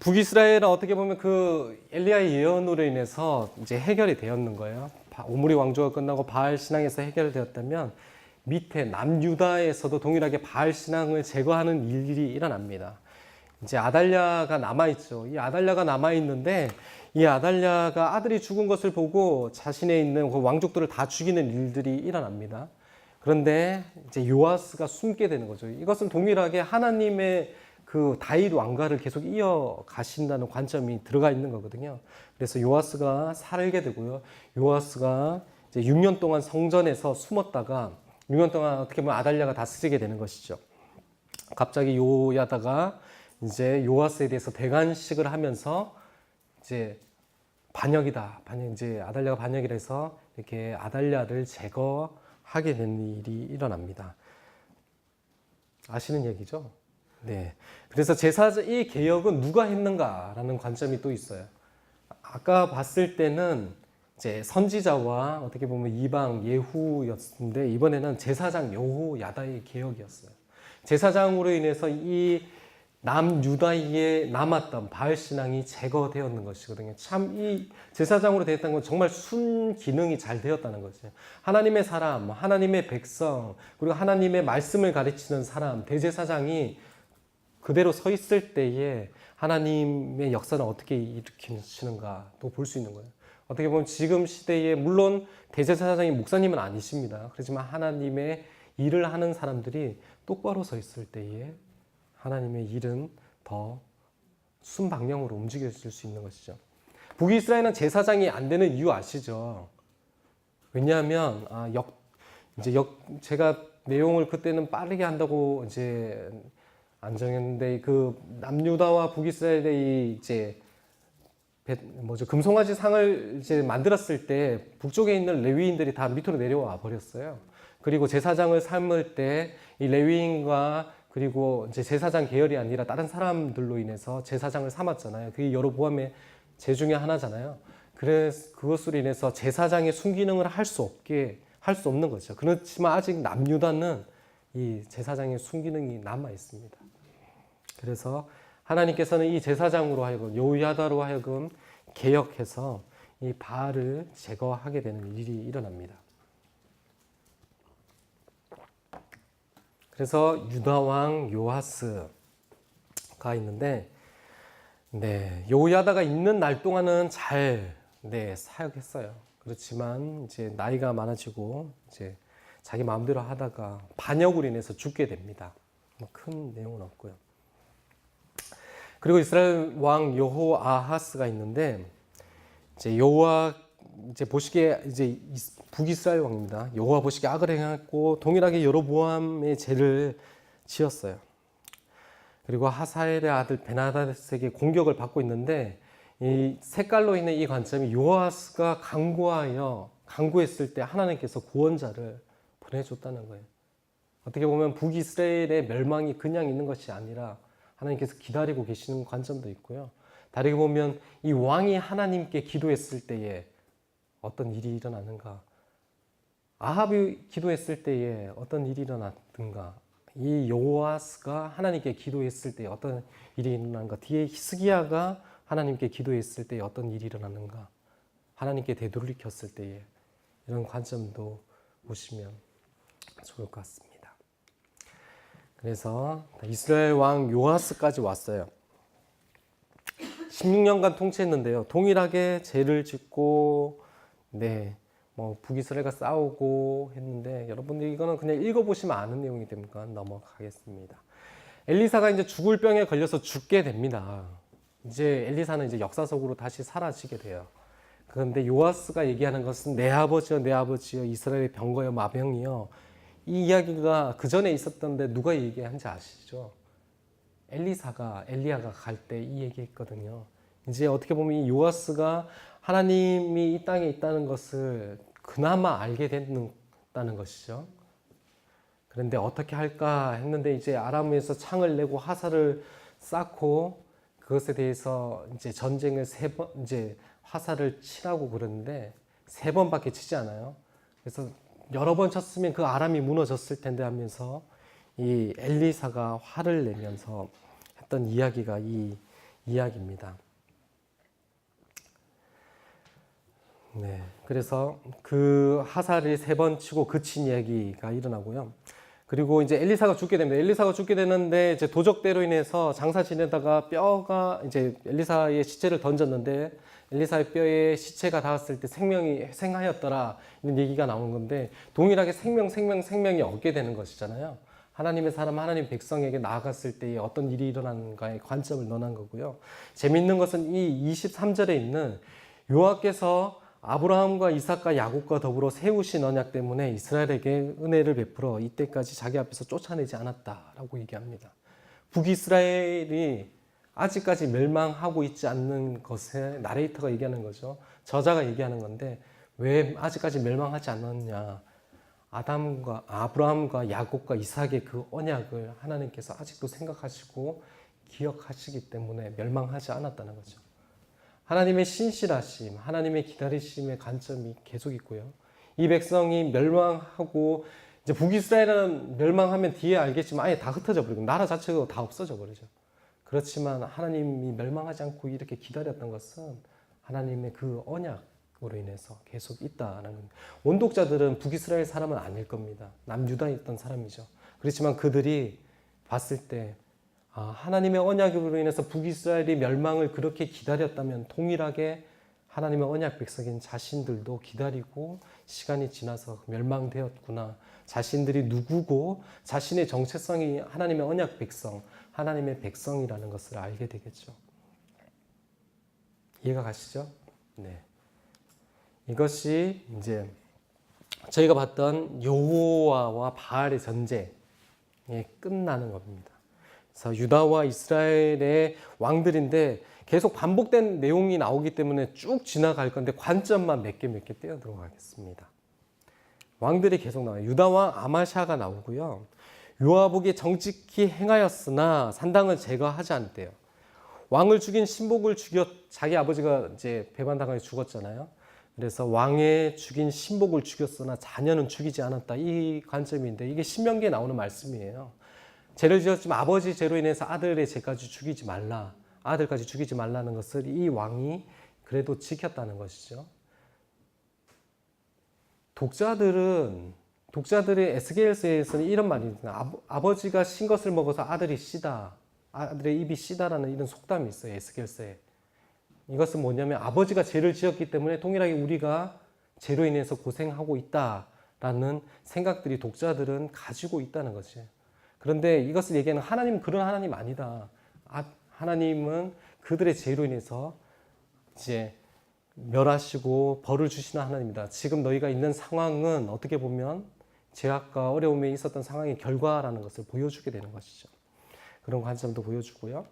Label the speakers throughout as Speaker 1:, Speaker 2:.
Speaker 1: 북이스라엘은 어떻게 보면 그 엘리야의 예언으로 인해서 이제 해결이 되었는 거예요. 오므리 왕조가 끝나고 바알 신앙에서 해결되었다면 밑에 남유다에서도 동일하게 바알 신앙을 제거하는 일이 일어납니다. 이제 아달랴가 남아있죠. 이 아달랴가 남아있는데 이 아달랴가 아들이 죽은 것을 보고 자신에 있는 그 왕족들을 다 죽이는 일들이 일어납니다. 그런데 이제 요아스가 숨게 되는 거죠. 이것은 동일하게 하나님의 그 다윗 왕가를 계속 이어가신다는 관점이 들어가 있는 거거든요. 그래서 요아스가 살게 되고요. 요아스가 이제 6년 동안 성전에서 숨었다가 6년 동안 어떻게 보면 아달랴가 다스리게 되는 것이죠. 갑자기 요야다가 이제 요아스에 대해서 대관식을 하면서 이제 이제 아달랴가 반역이라 해서 이렇게 아달랴를 제거하게 되는 일이 일어납니다. 아시는 얘기죠? 네. 그래서 이 개혁은 누가 했는가라는 관점이 또 있어요. 아까 봤을 때는 이제 선지자와 어떻게 보면 이방 예후였는데 이번에는 제사장 여호야다의 개혁이었어요. 제사장으로 인해서 이 남유다에 남았던 바알 신앙이 제거되었는 것이거든요. 참 이 제사장으로 되었다는 건 정말 순기능이 잘 되었다는 거죠. 하나님의 사람, 하나님의 백성, 그리고 하나님의 말씀을 가르치는 사람, 대제사장이 그대로 서 있을 때에 하나님의 역사는 어떻게 일으키시는가 또 볼 수 있는 거예요. 어떻게 보면 지금 시대에 물론 대제사장이 목사님은 아니십니다. 그렇지만 하나님의 일을 하는 사람들이 똑바로 서 있을 때에 하나님의 일은 더 순방향으로 움직여질 수 있는 것이죠. 북이스라엘은 제사장이 안 되는 이유 아시죠? 왜냐하면 제가 내용을 그때는 빠르게 한다고 이제 안 정했는데 그 남유다와 북이스라엘의 이제 금송아지 상을 이제 만들었을 때 북쪽에 있는 레위인들이 다 밑으로 내려와 버렸어요. 그리고 제사장을 삼을 때 이 레위인과 그리고 이제 제사장 계열이 아니라 다른 사람들로 인해서 제사장을 삼았잖아요. 그게 여로보암의 제 중에 하나잖아요. 그래서 그것으로 인해서 제사장의 순기능을 할 수 없는 거죠. 그렇지만 아직 남유다는 이 제사장의 순기능이 남아 있습니다. 그래서 하나님께서는 이 제사장으로 하여금 여호야다로 하여금 개혁해서 이 바알을 제거하게 되는 일이 일어납니다. 그래서 유다 왕 요아스가 있는데, 여호야다가 있는 날 동안은 잘 사역했어요. 그렇지만 이제 나이가 많아지고 이제 자기 마음대로 하다가 반역으로 인해서 죽게 됩니다. 큰 내용은 없고요. 그리고 이스라엘 왕 여호아하스가 있는데 이제 보시기에 이제 북이스라엘 왕입니다. 여호와 보시기에 악을 행했고 동일하게 여로보암의 죄를 지었어요. 그리고 하사엘의 아들 베나다스에게 공격을 받고 있는데 이 색깔로 있는 이 관점이 요아스가 강구했을 때 하나님께서 구원자를 보내줬다는 거예요. 어떻게 보면 북이스라엘의 멸망이 그냥 있는 것이 아니라 하나님께서 기다리고 계시는 관점도 있고요. 다르게 보면 이 왕이 하나님께 기도했을 때에 어떤 일이 일어나는가, 아합이 기도했을 때에 어떤 일이 일어났든가, 이 여호아스가 하나님께 기도했을 때에 어떤 일이 일어나는가, 뒤에 히스기야가 하나님께 기도했을 때에 어떤 일이 일어나는가, 하나님께 되돌이켰을 때에 이런 관점도 보시면 좋을 것 같습니다. 그래서 이스라엘 왕 요아스까지 왔어요. 16년간 통치했는데요. 동일하게 죄를 짓고 북이스라엘과 싸우고 했는데 여러분들 이거는 그냥 읽어보시면 아는 내용이 되니까 넘어가겠습니다. 엘리사가 이제 죽을 병에 걸려서 죽게 됩니다. 이제 엘리사는 이제 역사 속으로 다시 사라지게 돼요. 그런데 요아스가 얘기하는 것은 내 아버지여 이스라엘의 병거여 마병이여, 이 이야기가 그 전에 있었던데 누가 얘기한지 아시죠? 엘리야가 갈 때 이 얘기했거든요. 이제 어떻게 보면 이 요아스가 하나님이 이 땅에 있다는 것을 그나마 알게 됐다는 것이죠. 그런데 어떻게 할까 했는데 이제 아람에서 창을 내고 화살을 쌓고 그것에 대해서 이제 전쟁을 이제 화살을 치라고 그러는데 3번밖에 치지 않아요. 그래서 여러 번 쳤으면 그 아람이 무너졌을 텐데 하면서 이 엘리사가 화를 내면서 했던 이야기가 이 이야기입니다. 네, 그래서 그 하살이 3번 치고 그친 이야기가 일어나고요. 그리고 이제 엘리사가 죽게 됩니다. 엘리사가 죽게 되는데 이제 도적대로 인해서 장사 지내다가 뼈가 이제 엘리사의 시체를 던졌는데 엘리사의 뼈에 시체가 닿았을 때 생명이 생하였더라 이런 얘기가 나오는 건데 동일하게 생명이 얻게 되는 것이잖아요. 하나님의 사람, 하나님 백성에게 나아갔을 때 어떤 일이 일어나는가의 관점을 논한 거고요. 재밌는 것은 이 23절에 있는 여호와께서 아브라함과 이삭과 야곱과 더불어 세우신 언약 때문에 이스라엘에게 은혜를 베풀어 이때까지 자기 앞에서 쫓아내지 않았다라고 얘기합니다. 북이스라엘이 아직까지 멸망하고 있지 않는 것에 나레이터가 얘기하는 거죠. 저자가 얘기하는 건데 왜 아직까지 멸망하지 않았냐. 아브라함과 야곱과 이삭의 그 언약을 하나님께서 아직도 생각하시고 기억하시기 때문에 멸망하지 않았다는 거죠. 하나님의 신실하심, 하나님의 기다리심의 관점이 계속 있고요. 이 백성이 멸망하고 이제 북이스라엘은 멸망하면 뒤에 알겠지만 아예 다 흩어져 버리고 나라 자체가 다 없어져 버리죠. 그렇지만 하나님이 멸망하지 않고 이렇게 기다렸던 것은 하나님의 그 언약으로 인해서 계속 있다는 겁니다. 원독자들은 북이스라엘 사람은 아닐 겁니다. 남유다에 있던 사람이죠. 그렇지만 그들이 봤을 때 하나님의 언약으로 인해서 북이스라엘이 멸망을 그렇게 기다렸다면 동일하게 하나님의 언약 백성인 자신들도 기다리고 시간이 지나서 멸망되었구나. 자신들이 누구고 자신의 정체성이 하나님의 언약 백성, 하나님의 백성이라는 것을 알게 되겠죠. 이해가 가시죠? 네. 이것이 이제 저희가 봤던 여호와와 바알의 전쟁이 끝나는 겁니다. 그래서 유다와 이스라엘의 왕들인데 계속 반복된 내용이 나오기 때문에 쭉 지나갈 건데 관점만 몇 개 떼어 들어가겠습니다. 왕들이 계속 나와요. 유다왕 아마샤가 나오고요. 요아복이 정직히 행하였으나 산당을 제거하지 않대요. 왕을 죽인 신복을 자기 아버지가 이제 배반당하여 죽었잖아요. 그래서 왕의 죽인 신복을 죽였으나 자녀는 죽이지 않았다. 이 관점인데 이게 신명기에 나오는 말씀이에요. 죄를 지었지만 아버지 죄로 인해서 아들의 죄까지 죽이지 말라. 아들까지 죽이지 말라는 것을 이 왕이 그래도 지켰다는 것이죠. 독자들의 에스겔서에서는 이런 말이 있어요. 아버지가 신 것을 먹어서 아들이 씨다. 아들의 입이 씨다라는 이런 속담이 있어요. 에스겔서에. 이것은 뭐냐면 아버지가 죄를 지었기 때문에 동일하게 우리가 죄로 인해서 고생하고 있다라는 생각들이 독자들은 가지고 있다는 것이에요. 그런데 이것을 얘기하는 하나님은 그런 하나님 아니다. 하나님은 그들의 죄로 인해서 이제 멸하시고 벌을 주시는 하나님이다. 지금 너희가 있는 상황은 어떻게 보면 죄악과 어려움에 있었던 상황의 결과라는 것을 보여주게 되는 것이죠. 그런 관점도 보여주고요.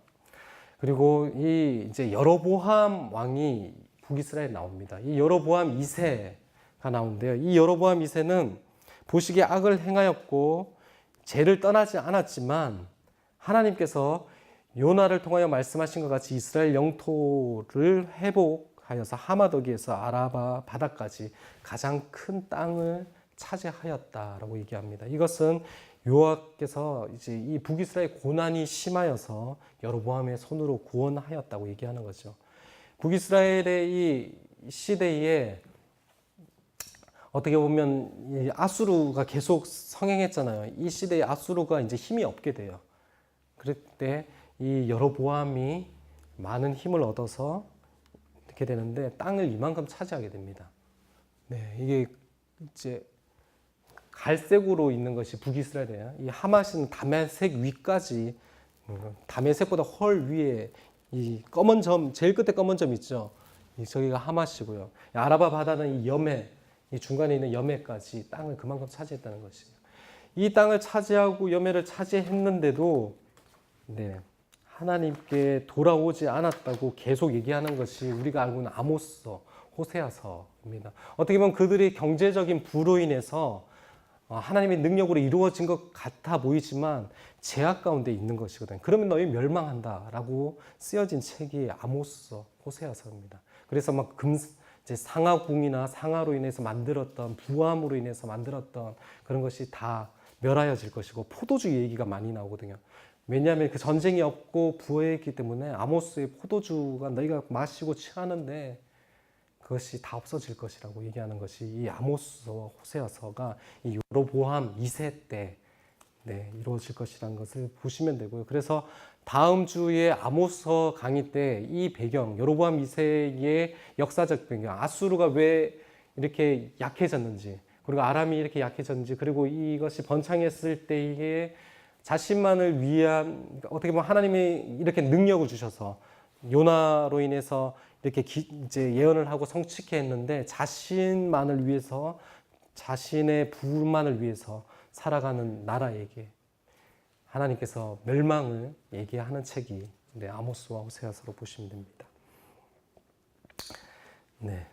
Speaker 1: 그리고 이제 여로보암 왕이 북이스라엘에 나옵니다. 이 여로보암 2세가 나오는데요. 이 여로보암 2세는 보시기에 악을 행하였고 죄를 떠나지 않았지만 하나님께서 요나를 통하여 말씀하신 것 같이 이스라엘 영토를 회복하여서 하마더기에서 아라바 바다까지 가장 큰 땅을 차지하였다라고 얘기합니다. 이것은 여호와께서 이제 이 북이스라엘 고난이 심하여서 여로보암의 손으로 구원하였다고 얘기하는 거죠. 북이스라엘의 이 시대에 어떻게 보면 이 아수르가 계속 성행했잖아요. 이 시대에 아수르가 이제 힘이 없게 돼요. 그럴 때 이 여로보암이 많은 힘을 얻어서 이렇게 되는데 땅을 이만큼 차지하게 됩니다. 네, 이게 이제 갈색으로 있는 것이 북이스라엘이에요. 이 하맛은 다메섹 위까지, 다메섹보다 헐 위에 이 검은 점, 제일 끝에 검은 점 있죠. 저기가 하맛이고요. 아라바 바다는 이 여메, 이 중간에 있는 여메까지 땅을 그만큼 차지했다는 것이에요. 이 땅을 차지하고 여메를 차지했는데도 네, 하나님께 돌아오지 않았다고 계속 얘기하는 것이 우리가 알고 있는 아모스서, 호세아서입니다. 어떻게 보면 그들의 경제적인 부로 인해서 하나님의 능력으로 이루어진 것 같아 보이지만 제약 가운데 있는 것이거든요. 그러면 너희 멸망한다라고 쓰여진 책이 아모스서, 호세아서입니다. 그래서 막 이제 상하궁이나 상하로 인해서 만들었던 부함으로 인해서 만들었던 그런 것이 다 멸하여질 것이고 포도주 얘기가 많이 나오거든요. 왜냐하면 그 전쟁이 없고 부패했기 때문에 아모스의 포도주가 너희가 마시고 취하는데 그것이 다 없어질 것이라고 얘기하는 것이 이 아모스와 호세아서가 이 여로보암 2세 때 이루어질 것이라는 것을 보시면 되고요. 그래서 다음 주에 아모스서 강의 때 이 배경, 여로보암 2세의 역사적 배경, 아수르가 왜 이렇게 약해졌는지, 그리고 아람이 이렇게 약해졌는지, 그리고 이것이 번창했을 때에 자신만을 위한, 어떻게 보면 하나님이 이렇게 능력을 주셔서 요나로 인해서 이렇게 이제 예언을 하고 성취케 했는데 자신만을 위해서, 자신의 부만을 위해서 살아가는 나라에게 하나님께서 멸망을 얘기하는 책이 아모스와 호세아서로 보시면 됩니다. 네.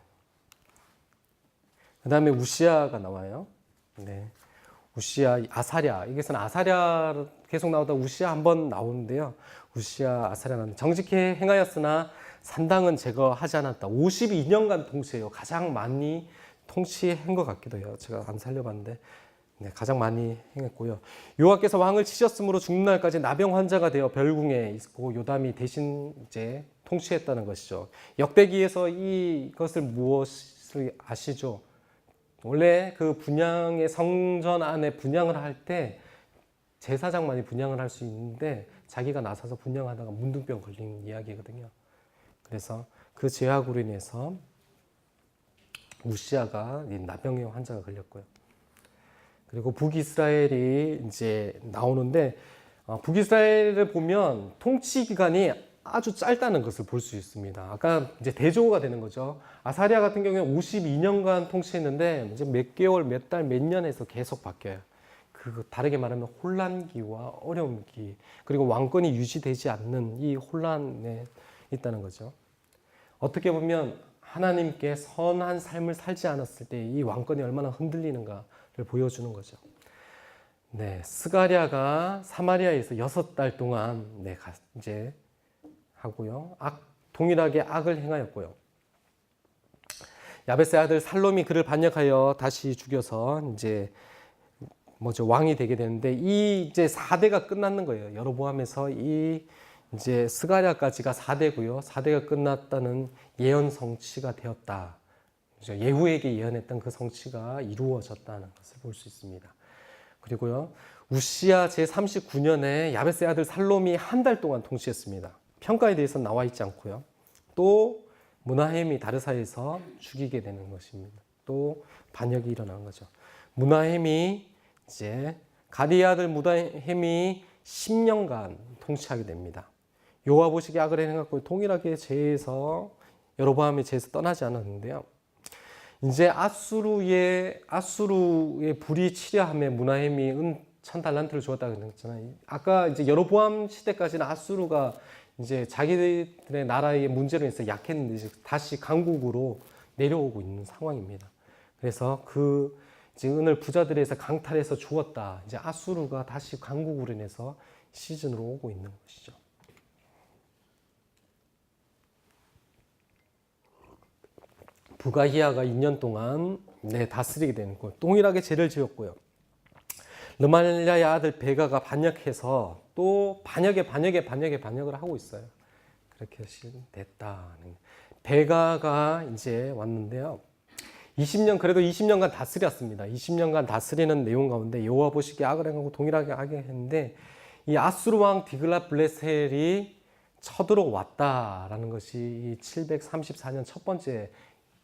Speaker 1: 그 다음에 우시아가 나와요. 네. 우시아, 아사랴. 이것은 아사랴 계속 나오다 우시아 한번 나오는데요. 우시아, 아사랴는 정직히 행하였으나 산당은 제거하지 않았다. 52년간 통치해요. 가장 많이 통치한 것 같기도 해요. 제가 안 살려봤는데 가장 많이 행했고요. 여호와께서 왕을 치셨으므로 죽는 날까지 나병 환자가 되어 별궁에 있고 요담이 대신 이제 통치했다는 것이죠. 역대기에서 이것을 무엇을 아시죠? 원래 그 분향의 성전 안에 분향을 할 때 제사장만이 분향을 할 수 있는데 자기가 나서서 분향하다가 문둥병 걸린 이야기거든요. 그래서 그 제약으로 인해서 우시아가 나병의 환자가 걸렸고요. 그리고 북이스라엘이 이제 나오는데 북이스라엘을 보면 통치 기간이 아주 짧다는 것을 볼 수 있습니다. 아까 이제 대조가 되는 거죠. 아사랴 같은 경우에 52년간 통치했는데 이제 몇 개월, 몇 달, 몇 년에서 계속 바뀌어요. 그 다르게 말하면 혼란기와 어려움기, 그리고 왕권이 유지되지 않는 이 혼란에 있다는 거죠. 어떻게 보면 하나님께 선한 삶을 살지 않았을 때 이 왕권이 얼마나 흔들리는가를 보여주는 거죠. 네, 스가랴가 사마리아에서 6달 동안 이제 하고요. 동일하게 악을 행하였고요. 야베스의 아들 살롬이 그를 반역하여 다시 죽여서 이제 왕이 되게 되는데 이 이제 4대가 끝났는 거예요. 여로보암에서 이 이제 스가랴까지가 4대고요. 4대가 끝났다는 예언 성취가 되었다. 예후에게 예언했던 그 성취가 이루어졌다는 것을 볼 수 있습니다. 그리고요. 우시야 제39년에 야베스의 아들 살롬이 한 달 동안 통치했습니다. 평가에 대해서는 나와 있지 않고요. 또 무나헴이 다르사에서 죽이게 되는 것입니다. 또 반역이 일어난 거죠. 무나헴이 이제 가디의 아들 무나헴이 10년간 통치하게 됩니다. 여호와 보시기에 악을 행했고 동일하게 죄에서 여로보암의 죄에서 떠나지 않았는데요. 이제 아수르의 불이 치려함에 무나헴이 은 1000달란트를 주었다고 했잖아요. 아까 이제 여로보암 시대까지는 아수르가 이제 자기들의 나라의 문제로 인해서 약했는데 이제 다시 강국으로 내려오고 있는 상황입니다. 그래서 그 이제 은을 부자들에서 강탈해서 주었다. 이제 아수르가 다시 강국으로 인해서 시즌으로 오고 있는 것이죠. 부가히야가 2년 동안 다스리게 되는 거. 동일하게 죄를 지었고요. 르말랴의 아들 베가가 반역해서 또 반역을 하고 있어요. 그렇게 됐다. 베가가 이제 왔는데요. 그래도 20년간 다스렸습니다. 20년간 다스리는 내용 가운데 여호와 보시기에 악을 행하고 동일하게 악을 했는데 이 아수르 왕 디글랏블레셀이 쳐들어왔다라는 것이 734년 첫 번째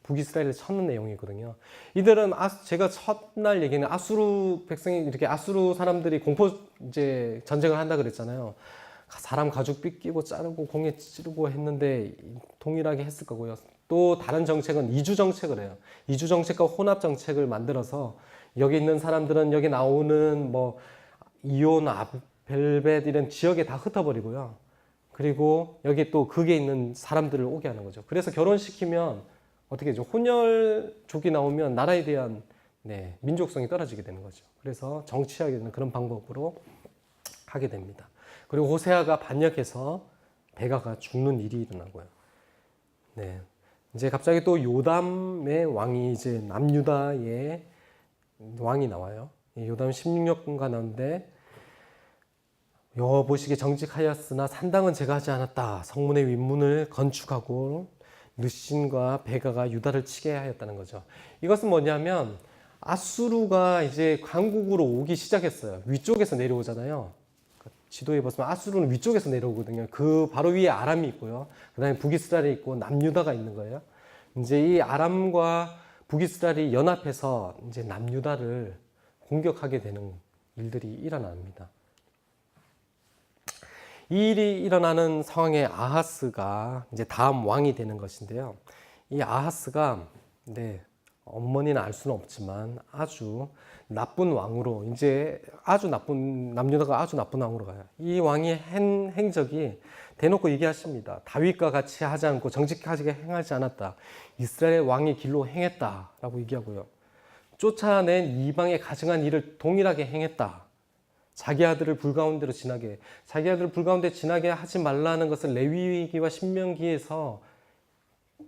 Speaker 1: 북이스라엘을 쳤는 내용이거든요. 이들은 제가 첫날 얘기는 아수르 백성이 이렇게 아수르 사람들이 공포 이제 전쟁을 한다 그랬잖아요. 사람 가죽 삐끼고 자르고 공에 찌르고 했는데 동일하게 했을 거고요. 또 다른 정책은 이주 정책을 해요. 이주 정책과 혼합 정책을 만들어서 여기 있는 사람들은 여기 나오는 이온, 벨벳 이런 지역에 다 흩어버리고요. 그리고 여기 또 극에 있는 사람들을 오게 하는 거죠. 그래서 결혼시키면 어떻게 되죠? 혼혈족이 나오면 나라에 대한 민족성이 떨어지게 되는 거죠. 그래서 정치하게 되는 그런 방법으로 하게 됩니다. 그리고 호세아가 반역해서 베가가 죽는 일이 일어나고요. 이제 갑자기 또 요담의 왕이 이제 남유다의 왕이 나와요. 요담 16년간 나오는데 여호와 보시기에 정직하였으나 산당은 제가 하지 않았다. 성문의 윗문을 건축하고 르신과 베가가 유다를 치게 하였다는 거죠. 이것은 뭐냐면 아수르가 이제 강국으로 오기 시작했어요. 위쪽에서 내려오잖아요. 지도에 보시면 아수르는 위쪽에서 내려오거든요. 그 바로 위에 아람이 있고요. 그 다음에 북이스라엘이 있고 남유다가 있는 거예요. 이제 이 아람과 북이스라엘이 연합해서 이제 남유다를 공격하게 되는 일들이 일어납니다. 이 일이 일어나는 상황에 아하스가 이제 다음 왕이 되는 것인데요. 이 아하스가 어머니는 알 수는 없지만 아주 나쁜 왕으로 이제 아주 나쁜 남유다가 아주 나쁜 왕으로 가요. 이 왕이 한 행적이 대놓고 얘기하십니다. 다윗과 같이 하지 않고 정직하게 행하지 않았다. 이스라엘 왕의 길로 행했다라고 얘기하고요. 쫓아낸 이방에 가증한 일을 동일하게 행했다. 자기 아들을 불가운데로 지나게, 자기 아들을 불가운데 지나게 하지 말라는 것은 레위기와 신명기에서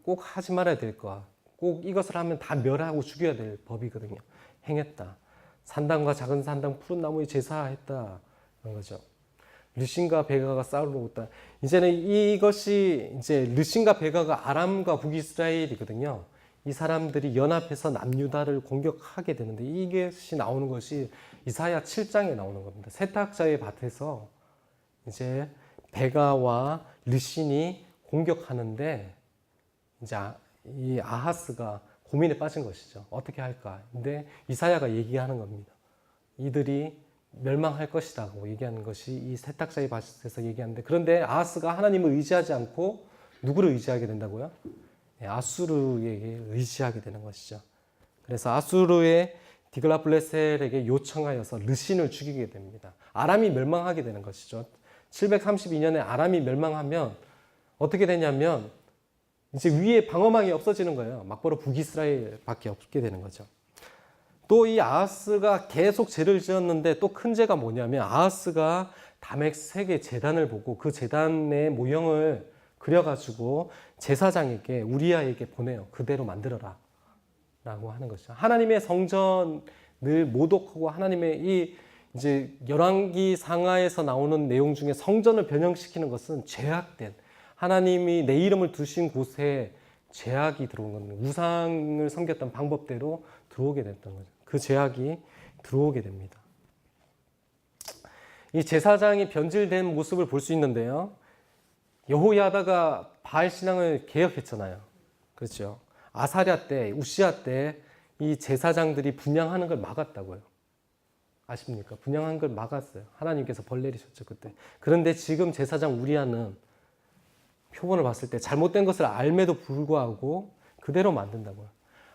Speaker 1: 꼭 하지 말아야 될 거야. 꼭 이것을 하면 다 멸하고 죽여야 될 법이거든요. 행했다. 산당과 작은 산당 푸른 나무에 제사했다. 그런 거죠. 르신과 베가가 싸우러 오다. 이제는 이것이 이제 르신과 베가가 아람과 북이스라엘이거든요. 이 사람들이 연합해서 남유다를 공격하게 되는데 이것이 나오는 것이 이사야 7장에 나오는 겁니다. 세탁자의 밭에서 이제 베가와 르신이 공격하는데 이제 이 아하스가 고민에 빠진 것이죠. 어떻게 할까? 근데 이사야가 얘기하는 겁니다. 이들이 멸망할 것이라고 얘기하는 것이 이 세탁자의 밭에서 얘기하는데, 그런데 아하스가 하나님을 의지하지 않고 누구를 의지하게 된다고요? 아수르에게 의지하게 되는 것이죠. 그래서 아수르의 디글라블레셀에게 요청하여서 르신을 죽이게 됩니다. 아람이 멸망하게 되는 것이죠. 732년에 아람이 멸망하면 어떻게 되냐면 이제 위에 방어망이 없어지는 거예요. 막바로 북이스라엘밖에 없게 되는 거죠. 또 이 아하스가 계속 죄를 지었는데 또 큰 죄가 뭐냐면 아하스가 다메섹의 제단을 보고 그 제단의 모형을 그려가지고 제사장에게 우리아에게 보내요. 그대로 만들어라 라고 하는 것이죠. 하나님의 성전을 모독하고 하나님의 이 이제 열왕기 상하에서 나오는 내용 중에 성전을 변형시키는 것은 죄악된, 하나님이 내 이름을 두신 곳에 죄악이 들어온 겁니다. 우상을 섬겼던 방법대로 들어오게 됐던 거죠. 그 죄악이 들어오게 됩니다. 이 제사장이 변질된 모습을 볼 수 있는데요. 여호야다가 바알 신앙을 개혁했잖아요. 그렇죠. 아사랴 때, 우시야 때 이 제사장들이 분향하는 걸 막았다고요. 아십니까? 분향한 걸 막았어요. 하나님께서 벌 내리셨죠, 그때. 그런데 지금 제사장 우리야는 표본을 봤을 때 잘못된 것을 알매도 불구하고 그대로 만든다고요.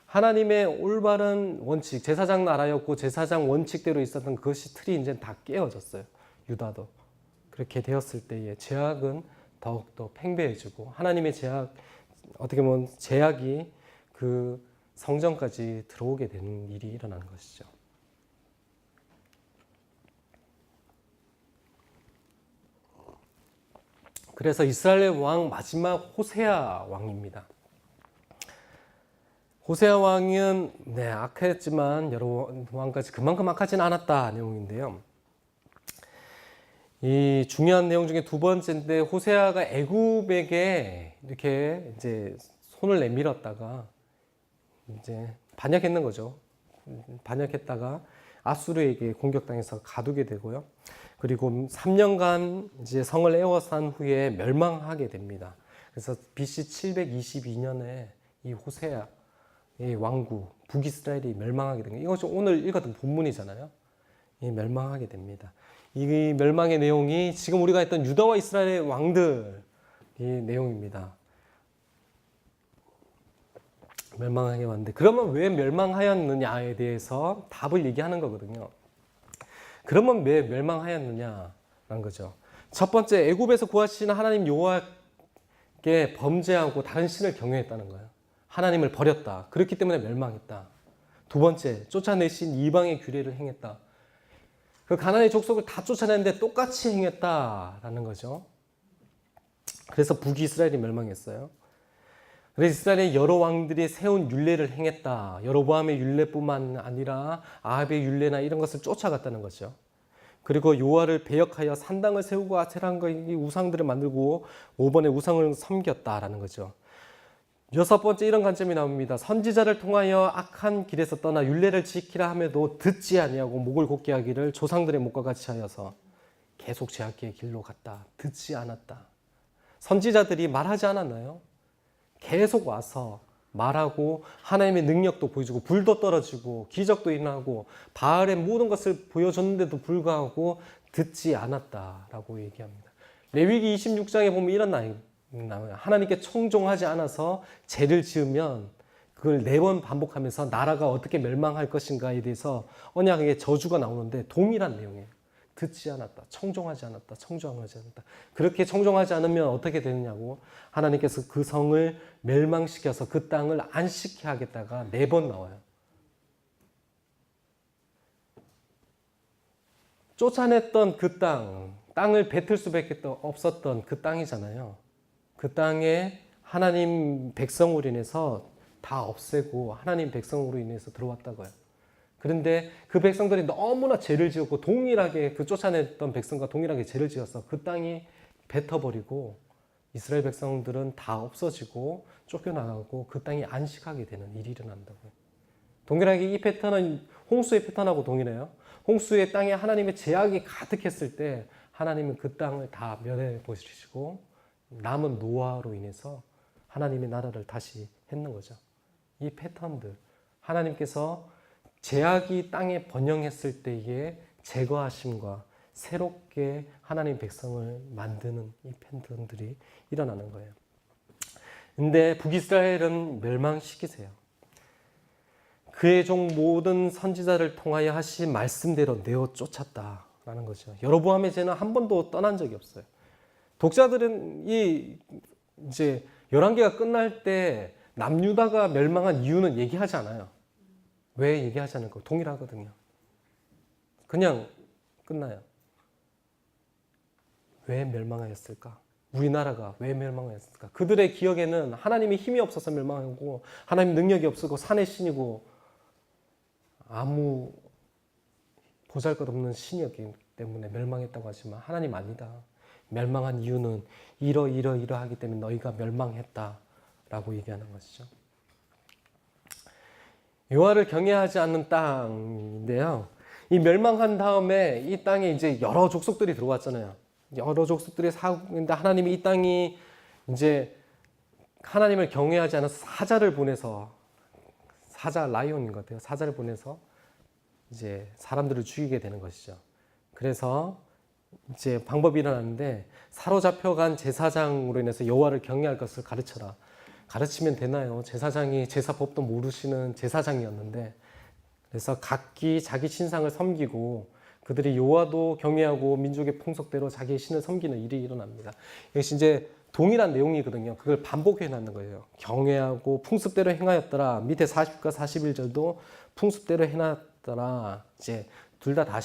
Speaker 1: 하나님의 올바른 원칙, 제사장 나라였고 제사장 원칙대로 있었던 그것이 틀이 이제 다 깨어졌어요. 유다도. 그렇게 되었을 때에 죄악은 더욱더 팽배해지고 하나님의 죄악, 어떻게 보면 죄악이 그 성전까지 들어오게 되는 일이 일어난 것이죠. 그래서 이스라엘 왕 마지막 호세아 왕입니다. 호세아 왕은 악했지만 여러 왕까지 그만큼 악하진 않았다 내용인데요. 이 중요한 내용 중에 두 번째인데, 호세아가 애굽에게 이렇게 이제 손을 내밀었다가 이제 반역했는 거죠. 반역했다가 아수르에게 공격당해서 가두게 되고요. 그리고 3년간 이제 성을 에워싼 후에 멸망하게 됩니다. 그래서 BC 722년에 이 호세아 이 왕국 북이스라엘이 멸망하게 된 거예요. 이것이 오늘 읽었던 본문이잖아요. 이 멸망하게 됩니다. 이 멸망의 내용이 지금 우리가 했던 유다와 이스라엘의 왕들의 내용입니다. 멸망하게 왔는데, 그러면 왜 멸망하였느냐에 대해서 답을 얘기하는 거거든요. 그러면 왜 멸망하였느냐라는 거죠. 첫 번째, 애굽에서 구하신 하나님 여호와께 범죄하고 다른 신을 경외했다는 거예요. 하나님을 버렸다. 그렇기 때문에 멸망했다. 두 번째, 쫓아내신 이방의 규례를 행했다. 그 가나안의 족속을 다 쫓아내는데 똑같이 행했다라는 거죠. 그래서 북이스라엘이 멸망했어요. 그래서 이스라엘의 여러 왕들이 세운 율례를 행했다. 여로보암의 율례뿐만 아니라 아합의 율례나 이런 것을 쫓아갔다는 거죠. 그리고 요아를 배역하여 산당을 세우고 아세란과 이 우상들을 만들고 5번에 우상을 섬겼다라는 거죠. 6번째 이런 관점이 나옵니다. 선지자를 통하여 악한 길에서 떠나 율례를 지키라 함에도 듣지 아니하고 목을 곧게 하기를 조상들의 목과 같이 하여서 계속 죄악의 길로 갔다. 듣지 않았다. 선지자들이 말하지 않았나요? 계속 와서 말하고 하나님의 능력도 보여주고 불도 떨어지고 기적도 일어나고 바알의 모든 것을 보여줬는데도 불구하고 듣지 않았다라고 얘기합니다. 레위기 26장에 보면 이런 나와요. 하나님께 청종하지 않아서 죄를 지으면 그걸 4번 반복하면서 나라가 어떻게 멸망할 것인가에 대해서 언약의 저주가 나오는데 동일한 내용이에요. 듣지 않았다, 청종하지 않았다, 청종하지 않았다. 그렇게 청종하지 않으면 어떻게 되느냐고 하나님께서 그 성을 멸망시켜서 그 땅을 안식케 하겠다가 4번 나와요. 쫓아냈던 그 땅을 뱉을 수밖에 없었던 그 땅이잖아요. 그 땅에 하나님 백성으로 인해서 다 없애고 하나님 백성으로 인해서 들어왔다고요. 그런데 그 백성들이 너무나 죄를 지었고 동일하게 그 쫓아냈던 백성과 동일하게 죄를 지어서 그 땅이 뱉어버리고 이스라엘 백성들은 다 없어지고 쫓겨나가고 그 땅이 안식하게 되는 일이 일어난다고요. 동일하게 이 패턴은 홍수의 패턴하고 동일해요. 홍수의 땅에 하나님의 재앙이 가득했을 때 하나님은 그 땅을 다 멸해 버리시고 남은 노아로 인해서 하나님의 나라를 다시 했는 거죠. 이 패턴들 하나님께서 죄악이 땅에 번영했을 때의 제거하심과 새롭게 하나님 백성을 만드는 이 패턴들이 일어나는 거예요. 근데 북이스라엘은 멸망시키세요. 그의 종 모든 선지자를 통하여 하신 말씀대로 내어 쫓았다라는 거죠. 여로보암의 죄는 한 번도 떠난 적이 없어요. 독자들은 이제 11개가 끝날 때 남유다가 멸망한 이유는 얘기하지 않아요. 왜 얘기하지 않을까? 동일하거든요. 그냥 끝나요. 왜 멸망하였을까? 우리나라가 왜 멸망하였을까? 그들의 기억에는 하나님의 힘이 없어서 멸망하고 하나님 능력이 없고 산의 신이고 아무 보잘것없는 신이었기 때문에 멸망했다고 하지만 하나님 아니다. 멸망한 이유는 이러하기 때문에 너희가 멸망했다라고 얘기하는 것이죠. 여호와를 경외하지 않는 땅인데요. 이 멸망한 다음에 이 땅에 이제 여러 족속들이 들어왔잖아요. 여러 족속들이 사는데 하나님이 이 땅이 이제 하나님을 경외하지 않아서 사자를 보내서 사자 라이온인 것 같아요. 사자를 보내서 이제 사람들을 죽이게 되는 것이죠. 그래서 이제 방법이 일어났는데 사로잡혀간 제사장으로 인해서 여호와를 경외할 것을 가르쳐라. 가르치면 되나요? 제사장이 제사법도 모르시는 제사장이었는데 그래서 각기 자기 신상을 섬기고 그들이 여호와도 경외하고 민족의 풍속대로 자기의 신을 섬기는 일이 일어납니다. 이것이 이제 동일한 내용이거든요. 그걸 반복해 놨는 거예요. 경외하고 풍습대로 행하였더라. 밑에 40과 41절도 풍습대로 해놨더라. 이제 둘 다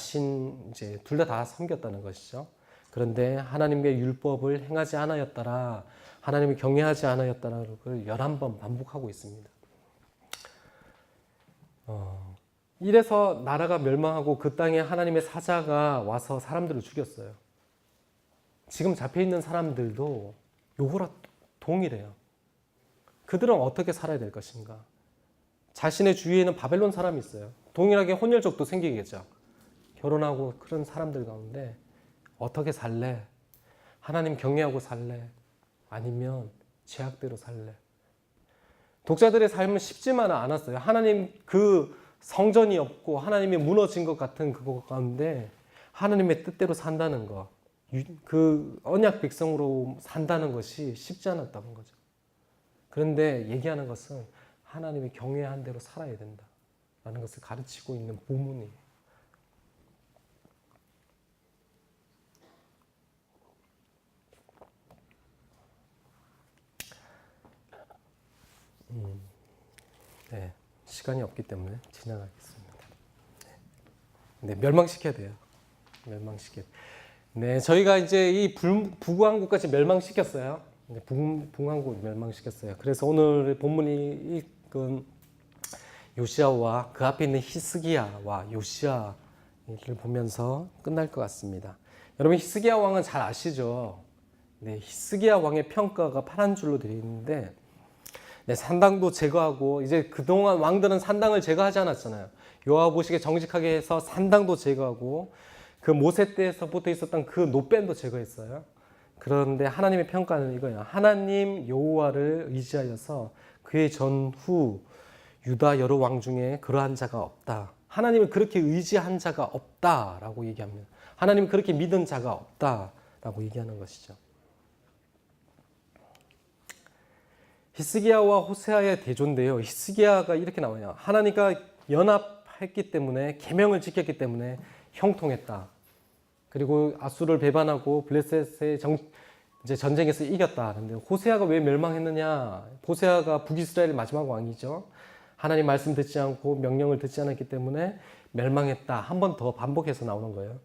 Speaker 1: 섬겼다는 것이죠. 그런데 하나님의 율법을 행하지 않았더라. 하나님을 경외하지 않았다라는 걸 11번 반복하고 있습니다. 이래서 나라가 멸망하고 그 땅에 하나님의 사자가 와서 사람들을 죽였어요. 지금 잡혀있는 사람들도 요거랑 동일해요. 그들은 어떻게 살아야 될 것인가? 자신의 주위에는 바벨론 사람이 있어요. 동일하게 혼혈족도 생기겠죠. 결혼하고 그런 사람들 가운데 어떻게 살래? 하나님 경외하고 살래? 아니면 죄악대로 살래? 독자들의 삶은 쉽지만은 않았어요. 하나님 그 성전이 없고 하나님이 무너진 것 같은 그거 가운데 하나님의 뜻대로 산다는 거, 그 언약 백성으로 산다는 것이 쉽지 않았다는 거죠. 그런데 얘기하는 것은 하나님의 경외한 대로 살아야 된다라는 것을 가르치고 있는 본문이에요. 네, 시간이 없기 때문에 지나가겠습니다. 네, 멸망시켜야 돼요. 네, 저희가 이제 이 북왕국까지 멸망시켰어요. 북왕국 멸망시켰어요. 그래서 오늘 본문이 이건 요시야와 그 앞에 있는 히스기야와 요시야 이를 보면서 끝날 것 같습니다. 여러분 히스기야 왕은 잘 아시죠? 네, 히스기야 왕의 평가가 파란 줄로 되어 있는데 네, 산당도 제거하고 이제 그동안 왕들은 산당을 제거하지 않았잖아요. 여호와 보시기에 정직하게 해서 산당도 제거하고 그 모세 때에서부터 있었던 그 노뱀도 제거했어요. 그런데 하나님의 평가는 이거예요. 하나님 여호와를 의지하여서 그의 전후 유다 여러 왕 중에 그러한 자가 없다. 하나님을 그렇게 의지한 자가 없다라고 얘기합니다. 하나님을 그렇게 믿은 자가 없다라고 얘기하는 것이죠. 히스기야와 호세아의 대조인데요. 히스기야가 이렇게 나와요. 하나님과 연합했기 때문에 계명을 지켰기 때문에 형통했다. 그리고 아수를 배반하고 블레셋의 이제 전쟁에서 이겼다. 그런데 호세아가 왜 멸망했느냐? 호세아가 북이스라엘 마지막 왕이죠. 하나님 말씀 듣지 않고 명령을 듣지 않았기 때문에 멸망했다. 한 번 더 반복해서 나오는 거예요.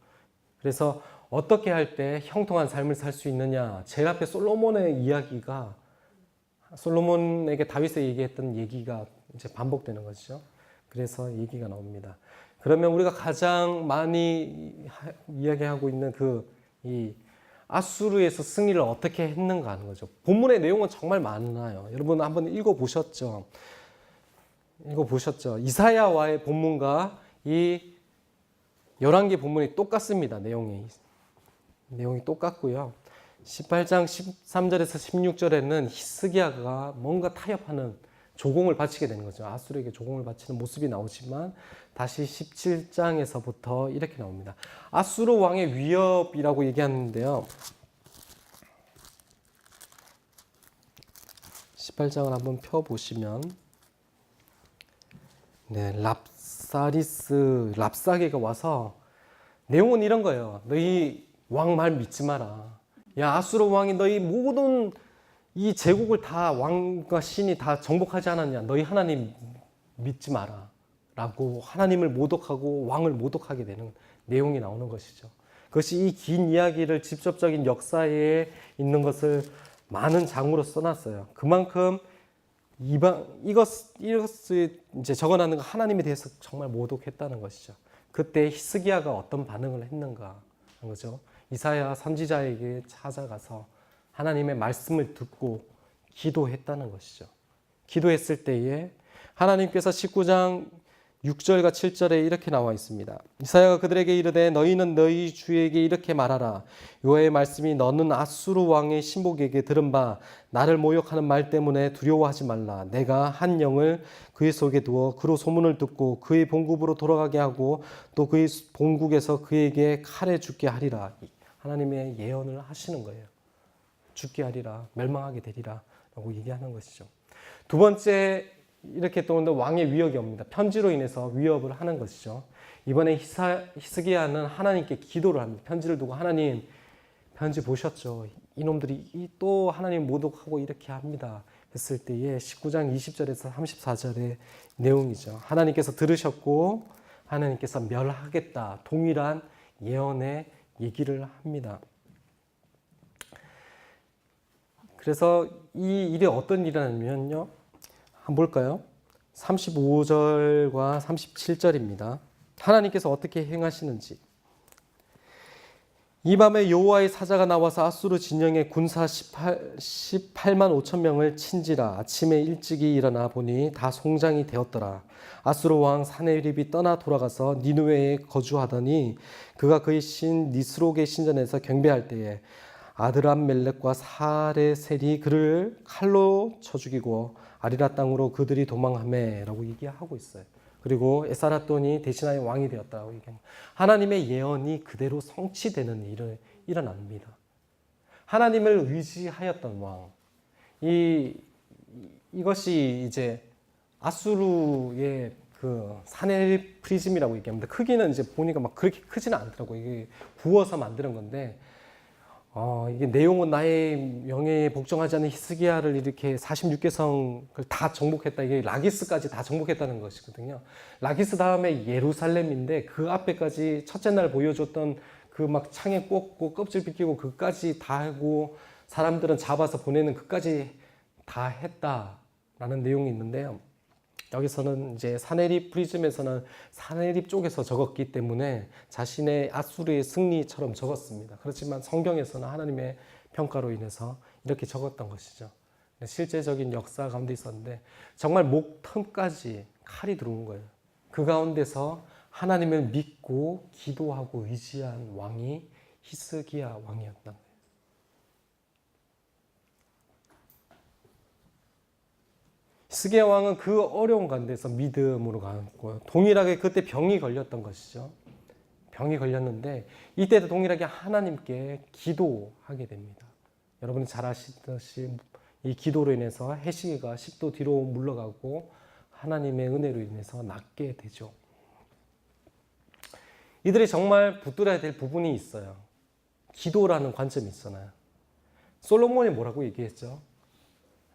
Speaker 1: 그래서 어떻게 할 때 형통한 삶을 살 수 있느냐? 제일 앞에 솔로몬의 이야기가 솔로몬에게 다윗에 얘기했던 얘기가 이제 반복되는 것이죠. 그래서 얘기가 나옵니다. 그러면 우리가 가장 많이 이야기하고 있는 이 아수르에서 승리를 어떻게 했는가 하는 거죠. 본문의 내용은 정말 많아요. 여러분 한번 읽어보셨죠? 이사야와의 본문과 이 11개 본문이 똑같습니다. 내용이 똑같고요. 18장 13절에서 16절에는 히스기야가 뭔가 타협하는 조공을 바치게 되는 거죠. 아수르에게 조공을 바치는 모습이 나오지만 다시 17장에서부터 이렇게 나옵니다. 아수르 왕의 위협이라고 얘기하는데요. 18장을 한번 펴보시면 네, 랍사게가 와서 내용은 이런 거예요. 너희 왕 말 믿지 마라. 야, 아수르 왕이 너희 모든 이 제국을 다 왕과 신이 다 정복하지 않았냐? 너희 하나님 믿지 마라. 라고 하나님을 모독하고 왕을 모독하게 되는 내용이 나오는 것이죠. 그것이 이 긴 이야기를 직접적인 역사에 있는 것을 많은 장으로 써놨어요. 그만큼 이것을 이제 적어놨는 거 하나님에 대해서 정말 모독했다는 것이죠. 그때 히스기야가 어떤 반응을 했는가 하는 거죠. 이사야 선지자에게 찾아가서 하나님의 말씀을 듣고 기도했다는 것이죠. 기도했을 때에 하나님께서 19장 6절과 7절에 이렇게 나와 있습니다. 이사야가 그들에게 이르되 너희는 너희 주에게 이렇게 말하라. 여호와의 말씀이 너는 아수르 왕의 신복에게 들은 바 나를 모욕하는 말 때문에 두려워하지 말라. 내가 한 영을 그의 속에 두어 그로 소문을 듣고 그의 본국으로 돌아가게 하고 또 그의 본국에서 그에게 칼에 죽게 하리라. 하나님의 예언을 하시는 거예요. 죽게 하리라, 멸망하게 되리라 라고 얘기하는 것이죠. 두 번째 이렇게 또 왕의 위협이 옵니다. 편지로 인해서 위협을 하는 것이죠. 이번에 히스기야는 하나님께 기도를 합니다. 편지를 두고 하나님 편지 보셨죠? 이놈들이 또 하나님 모독하고 이렇게 합니다. 했을 때에 19장 20절에서 34절의 내용이죠. 하나님께서 들으셨고 하나님께서 멸하겠다. 동일한 예언의 얘기를 합니다. 그래서 이 일이 어떤 일이냐면요. 한번 볼까요? 35절과 37절입니다. 하나님께서 어떻게 행하시는지. 이 밤에 여호와의 사자가 나와서 아수르 진영의 군사 18만 5천 명을 친지라. 아침에 일찍이 일어나 보니 다 송장이 되었더라. 아수르 왕 사네립이 떠나 돌아가서 니느웨에 거주하더니 그가 그의 신 니스록의 신전에서 경배할 때에 아드람멜렉과 사레셀이 그를 칼로 쳐 죽이고 아리라 땅으로 그들이 도망하매 라고 얘기하고 있어요. 그리고 에사라돈이 대신하여 왕이 되었다고 얘기합니다. 하나님의 예언이 그대로 성취되는 일이 일어납니다. 하나님을 의지하였던 왕. 이것이 이제 아수르의 그 사네립 프리즘이라고 얘기합니다. 크기는 이제 보니까 막 그렇게 크지는 않더라고요. 이게 구워서 만드는 건데, 이게 내용은 나의 명예에 복종하지 않는 히스기야를 이렇게 46개 성을 다 정복했다. 이게 라기스까지 다 정복했다는 것이거든요. 라기스 다음에 예루살렘인데 그 앞에까지 첫째 날 보여줬던 그 막 창에 꽂고 껍질 벗기고 그까지 다 하고 사람들은 잡아서 보내는 그까지 다 했다라는 내용이 있는데요. 여기서는 이제 사내립 프리즘에서는 사내립 쪽에서 적었기 때문에 자신의 아수르의 승리처럼 적었습니다. 그렇지만 성경에서는 하나님의 평가로 인해서 이렇게 적었던 것이죠. 실제적인 역사 가운데 있었는데 정말 목턴까지 칼이 들어온 거예요. 그 가운데서 하나님을 믿고 기도하고 의지한 왕이 히스기야 왕이었던 거예요. 히스기야 왕은 그 어려운 가운데서 믿음으로 가고 동일하게 그때 병이 걸렸던 것이죠. 병이 걸렸는데 이때도 동일하게 하나님께 기도하게 됩니다. 여러분이 잘 아시듯이 이 기도로 인해서 해시기가 10도 뒤로 물러가고 하나님의 은혜로 인해서 낫게 되죠. 이들이 정말 붙들어야 될 부분이 있어요. 기도라는 관점이 있잖아요. 솔로몬이 뭐라고 얘기했죠?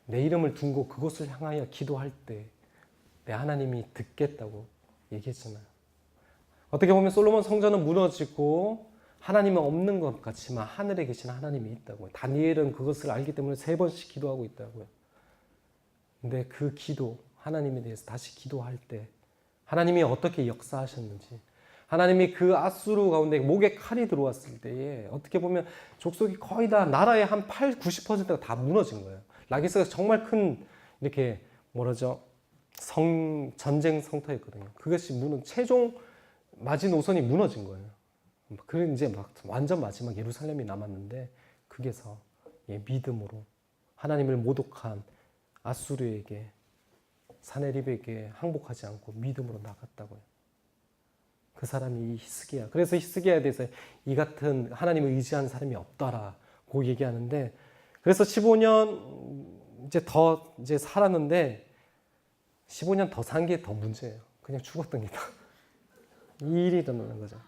Speaker 1: 내 이름을 둔고 그곳을 향하여 기도할 때 내 하나님이 듣겠다고 얘기했잖아요. 어떻게 보면 솔로몬 성전은 무너지고 하나님은 없는 것 같지만 하늘에 계신 하나님이 있다고요. 다니엘은 그것을 알기 때문에 3번씩 기도하고 있다고요. 근데 그 기도, 하나님에 대해서 다시 기도할 때 하나님이 어떻게 역사하셨는지, 하나님이 그 아수르 가운데 목에 칼이 들어왔을 때에 어떻게 보면 족속이 거의 다 나라의 한 90%가 다 무너진 거예요. 라기스가 정말 큰 이렇게 뭐라죠? 전쟁 성터였거든요. 그것이 최종 마지노선이 무너진 거예요. 그 이제 막 완전 마지막 예루살렘이 남았는데 그게서 믿음으로 하나님을 모독한 아수르에게 사네립에게 항복하지 않고 믿음으로 나갔다고요. 그 사람이 이 히스기야. 그래서 히스기야에 대해서 이 같은 하나님을 의지하는 사람이 없다라고 얘기하는데 그래서 15년 이제 살았는데 15년 더 산 게 더 문제예요. 그냥 죽었던 게 더. 이 일이 일어나는 거죠.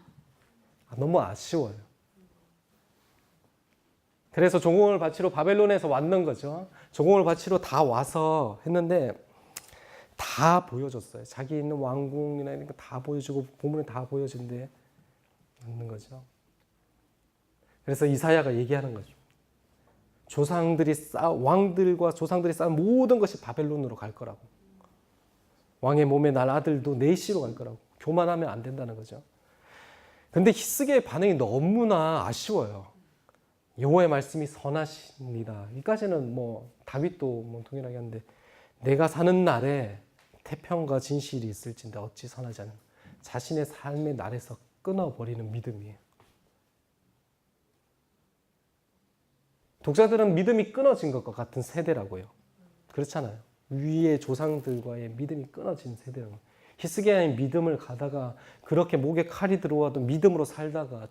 Speaker 1: 너무 아쉬워요. 그래서 조공을 바치러 바벨론에서 왔는 거죠. 조공을 바치러 다 와서 했는데 다 보여줬어요. 자기 있는 왕궁이나 이런 거 다 보여주고 보물에 다 보여준데 않는 거죠. 그래서 이사야가 얘기하는 거죠. 왕들과 조상들이 쌓은 모든 것이 바벨론으로 갈 거라고. 왕의 몸에 날 아들도 내시로 갈 거라고. 교만하면 안 된다는 거죠. 근데 히스기야의 반응이 너무나 아쉬워요. 여호와의 말씀이 선하십니다. 여기까지는 다윗도 동일하게 하는데 내가 사는 날에 태평과 진실이 있을진데 어찌 선하지 않는 자신의 삶의 날에서 끊어버리는 믿음이에요. 독자들은 믿음이 끊어진 것과 같은 세대라고요. 그렇잖아요. 위의 조상들과의 믿음이 끊어진 세대라고. 히스기야의 믿음을 가다가 그렇게 목에 칼이 들어와도 믿음으로 살다가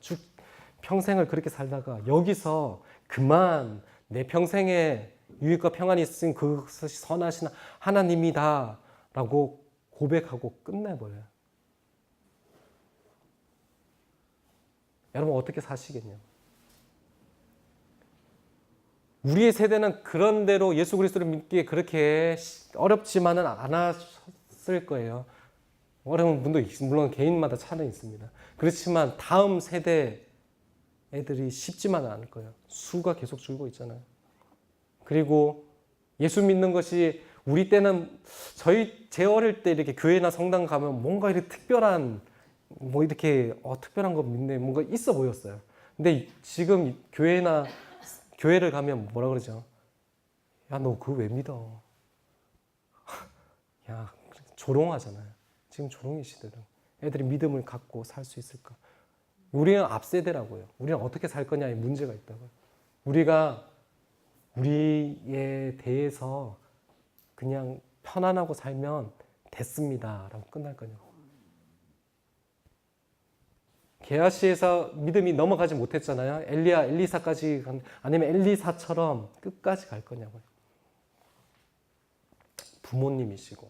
Speaker 1: 평생을 그렇게 살다가 여기서 그만 내 평생에 유익과 평안이 있으신 그것이 선하신 하나님이다 라고 고백하고 끝내버려요. 여러분 어떻게 사시겠냐고. 우리의 세대는 그런 대로 예수 그리스도를 믿기에 그렇게 어렵지만은 않았을 거예요. 어려운 분도 물론 개인마다 차는 있습니다. 그렇지만 다음 세대 애들이 쉽지만은 않을 거예요. 수가 계속 줄고 있잖아요. 그리고 예수 믿는 것이 우리 때는 제 어릴 때 이렇게 교회나 성당 가면 뭔가 이렇게 특별한 특별한 거 믿네 뭔가 있어 보였어요. 근데 지금 교회를 가면 뭐라 그러죠? 야, 너 그거 왜 믿어? 야, 조롱하잖아요. 지금 조롱의 시대로 애들이 믿음을 갖고 살 수 있을까? 우리는 앞세대라고요. 우리는 어떻게 살 거냐에 문제가 있다고요. 우리가 우리에 대해서 그냥 편안하고 살면 됐습니다 라고 끝날 거냐고. 게하시에서 믿음이 넘어가지 못했잖아요. 엘리사까지 아니면 엘리사처럼 끝까지 갈 거냐고요. 부모님이시고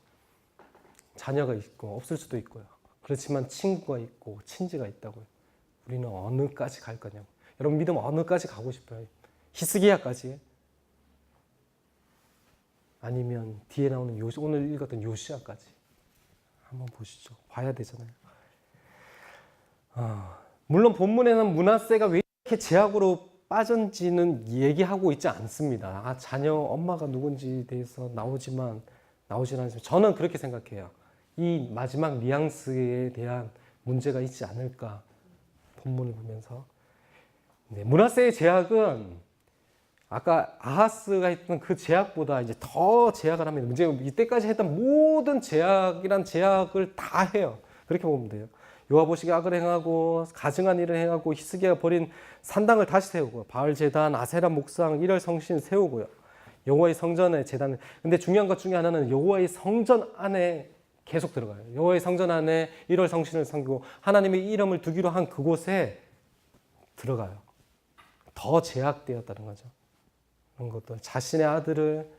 Speaker 1: 자녀가 있고 없을 수도 있고요. 그렇지만 친구가 있고 친지가 있다고요. 우리는 어느까지 갈 거냐고. 여러분 믿음 어느까지 가고 싶어요? 히스기야까지? 아니면 뒤에 나오는 오늘 읽었던 요시야까지? 한번 보시죠. 봐야 되잖아요. 물론 본문에는 므낫세가 왜 이렇게 제약으로 빠졌는지는 얘기하고 있지 않습니다. 자녀 엄마가 누군지에 대해서 나오지만 나오질 않습니다. 저는 그렇게 생각해요. 이 마지막 뉘앙스에 대한 문제가 있지 않을까 본문을 보면서. 네, 므낫세의 제약은 아까 아하스가 했던 그 제약보다 이제 더 제약을 합니다. 이제 이때까지 했던 모든 제약이란 제약을 다 해요. 그렇게 보면 돼요. 여호와보시기 악을 행하고 가증한 일을 행하고 히스기야가 버린 산당을 다시 세우고 바알 제단, 아세라 목상, 일월 성신 세우고요. 여호와의 성전에 제단을. 근데 중요한 것 중에 하나는 여호와의 성전 안에 계속 들어가요. 여호와의 성전 안에 일월 성신을 섬기고 하나님의 이름을 두기로 한 그곳에 들어가요. 더 제약되었다는 거죠. 그런 것도 자신의 아들을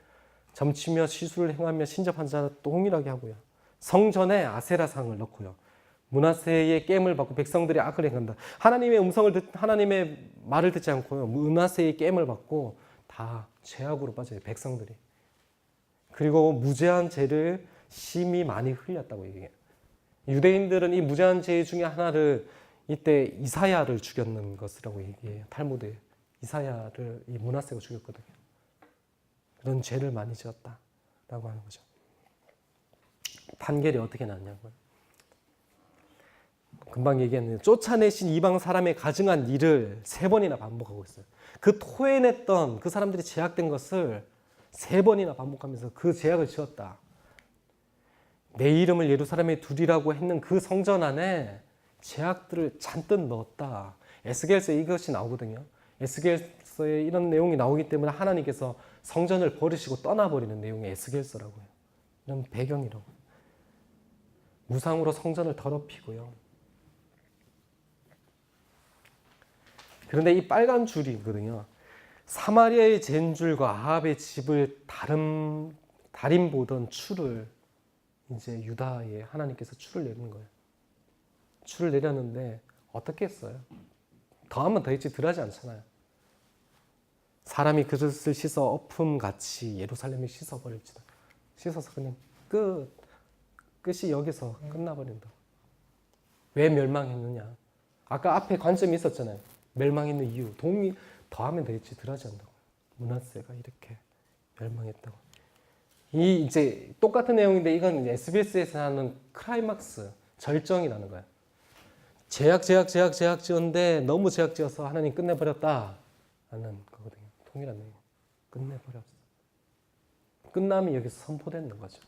Speaker 1: 점치며 시술을 행하며 신접한 자를 동일하게 하고요. 성전에 아세라상을 넣고요. 므낫세의 깸을 받고 백성들이 악을 행한다. 하나님의 하나님의 말을 듣지 않고요. 므낫세의 깸을 받고 다 죄악으로 빠져요. 백성들이. 그리고 무죄한 죄를 심히 많이 흘렸다고 얘기해요. 유대인들은 이 무죄한 죄 중에 하나를 이때 이사야를 죽였는 것이라고 얘기해요. 탈무드에. 이사야를 이 므낫세가 죽였거든요. 그런 죄를 많이 지었다라고 하는 거죠. 판결이 어떻게 났냐고요. 금방 얘기했는데 쫓아내신 이방 사람의 가증한 일을 3번이나 반복하고 있어요. 그 토해냈던 그 사람들이 제약된 것을 3번이나 반복하면서 그 제약을 지었다. 내 이름을 예루살렘에 두리라고 했는 그 성전 안에 제약들을 잔뜩 넣었다. 에스겔서에 이것이 나오거든요. 에스겔서에 이런 내용이 나오기 때문에 하나님께서 성전을 버리시고 떠나버리는 내용이 에스겔서라고 해요. 이런 배경이라고. 무상으로 성전을 더럽히고요. 그런데 이 빨간 줄이거든요. 사마리아의 젠줄과 아합의 집을 다림 보던 추를 이제 유다에 하나님께서 추를 내리는 거예요. 추를 내렸는데 어떻게 했어요? 더하면 더했지 덜하지 않잖아요. 사람이 그릇을 씻어 엎음같이 예루살렘을 씻어버릴지다. 씻어서 그냥 끝이 여기서 끝나버린다. 왜 멸망했느냐? 아까 앞에 관점이 있었잖아요. 멸망했는 이유. 더하면 더했지 덜하지 않는다고. 므낫세가 이렇게 멸망했다고. 이 이제 똑같은 내용인데 이건 SBS에서 하는 클라이막스, 절정이 나는 거야. 제약 지었는데 너무 제약 지어서 하나님 끝내버렸다 라는 거거든요. 통일한 내용. 끝내버렸어. 끝남이 여기서 선포되는 거죠.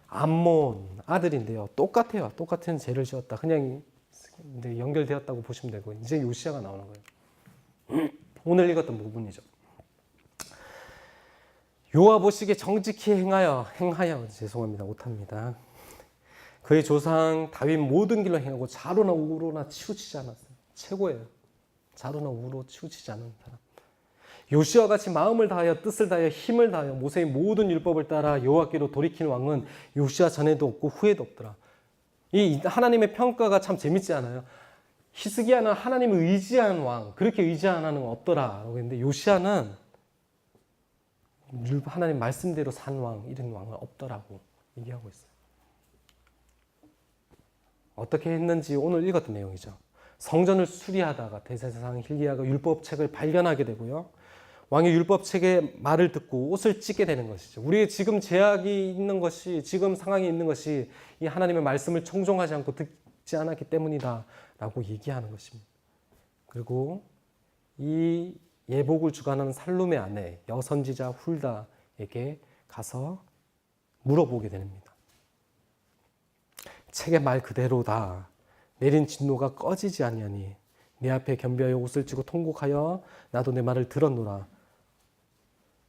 Speaker 1: 암몬 아들인데요. 똑같아요. 똑같은 죄를 지었다. 그냥 연결되었다고 보시면 되고 이제 요시야가 나오는 거예요. 오늘 읽었던 부분이죠. 여호와보시기에 정직히 행하여 죄송합니다. 못합니다. 그의 조상 다윗 모든 길로 행하고 좌로나 우로나 치우치지 않았어요. 최고예요. 좌로나 우로 치우치지 않은 사람. 요시와 같이 마음을 다하여 뜻을 다하여 힘을 다하여 모세의 모든 율법을 따라 여호와께로 돌이킨 왕은 요시야 전에도 없고 후에도 없더라. 이 하나님의 평가가 참 재밌지 않아요? 히스기야는 하나님을 의지한 왕, 그렇게 의지하는 왕은 없더라라고 했는데 요시야는 하나님 말씀대로 산 왕, 이런 왕은 없더라고 얘기하고 있어요. 어떻게 했는지 오늘 읽었던 내용이죠. 성전을 수리하다가 대제사장 hil기야가 율법책을 발견하게 되고요. 왕의 율법책의 말을 듣고 옷을 찢게 되는 것이죠. 우리의 지금 제약이 있는 것이, 지금 상황이 있는 것이 이 하나님의 말씀을 청종하지 않고 듣지 않았기 때문이다 라고 얘기하는 것입니다. 그리고 이 예복을 주관하는 살룸의 아내 여선지자 훌다에게 가서 물어보게 됩니다. 책의 말 그대로다. 내린 진노가 꺼지지 아니하니 내 앞에 겸비하여 옷을 찢고 통곡하여 나도 내 말을 들었노라.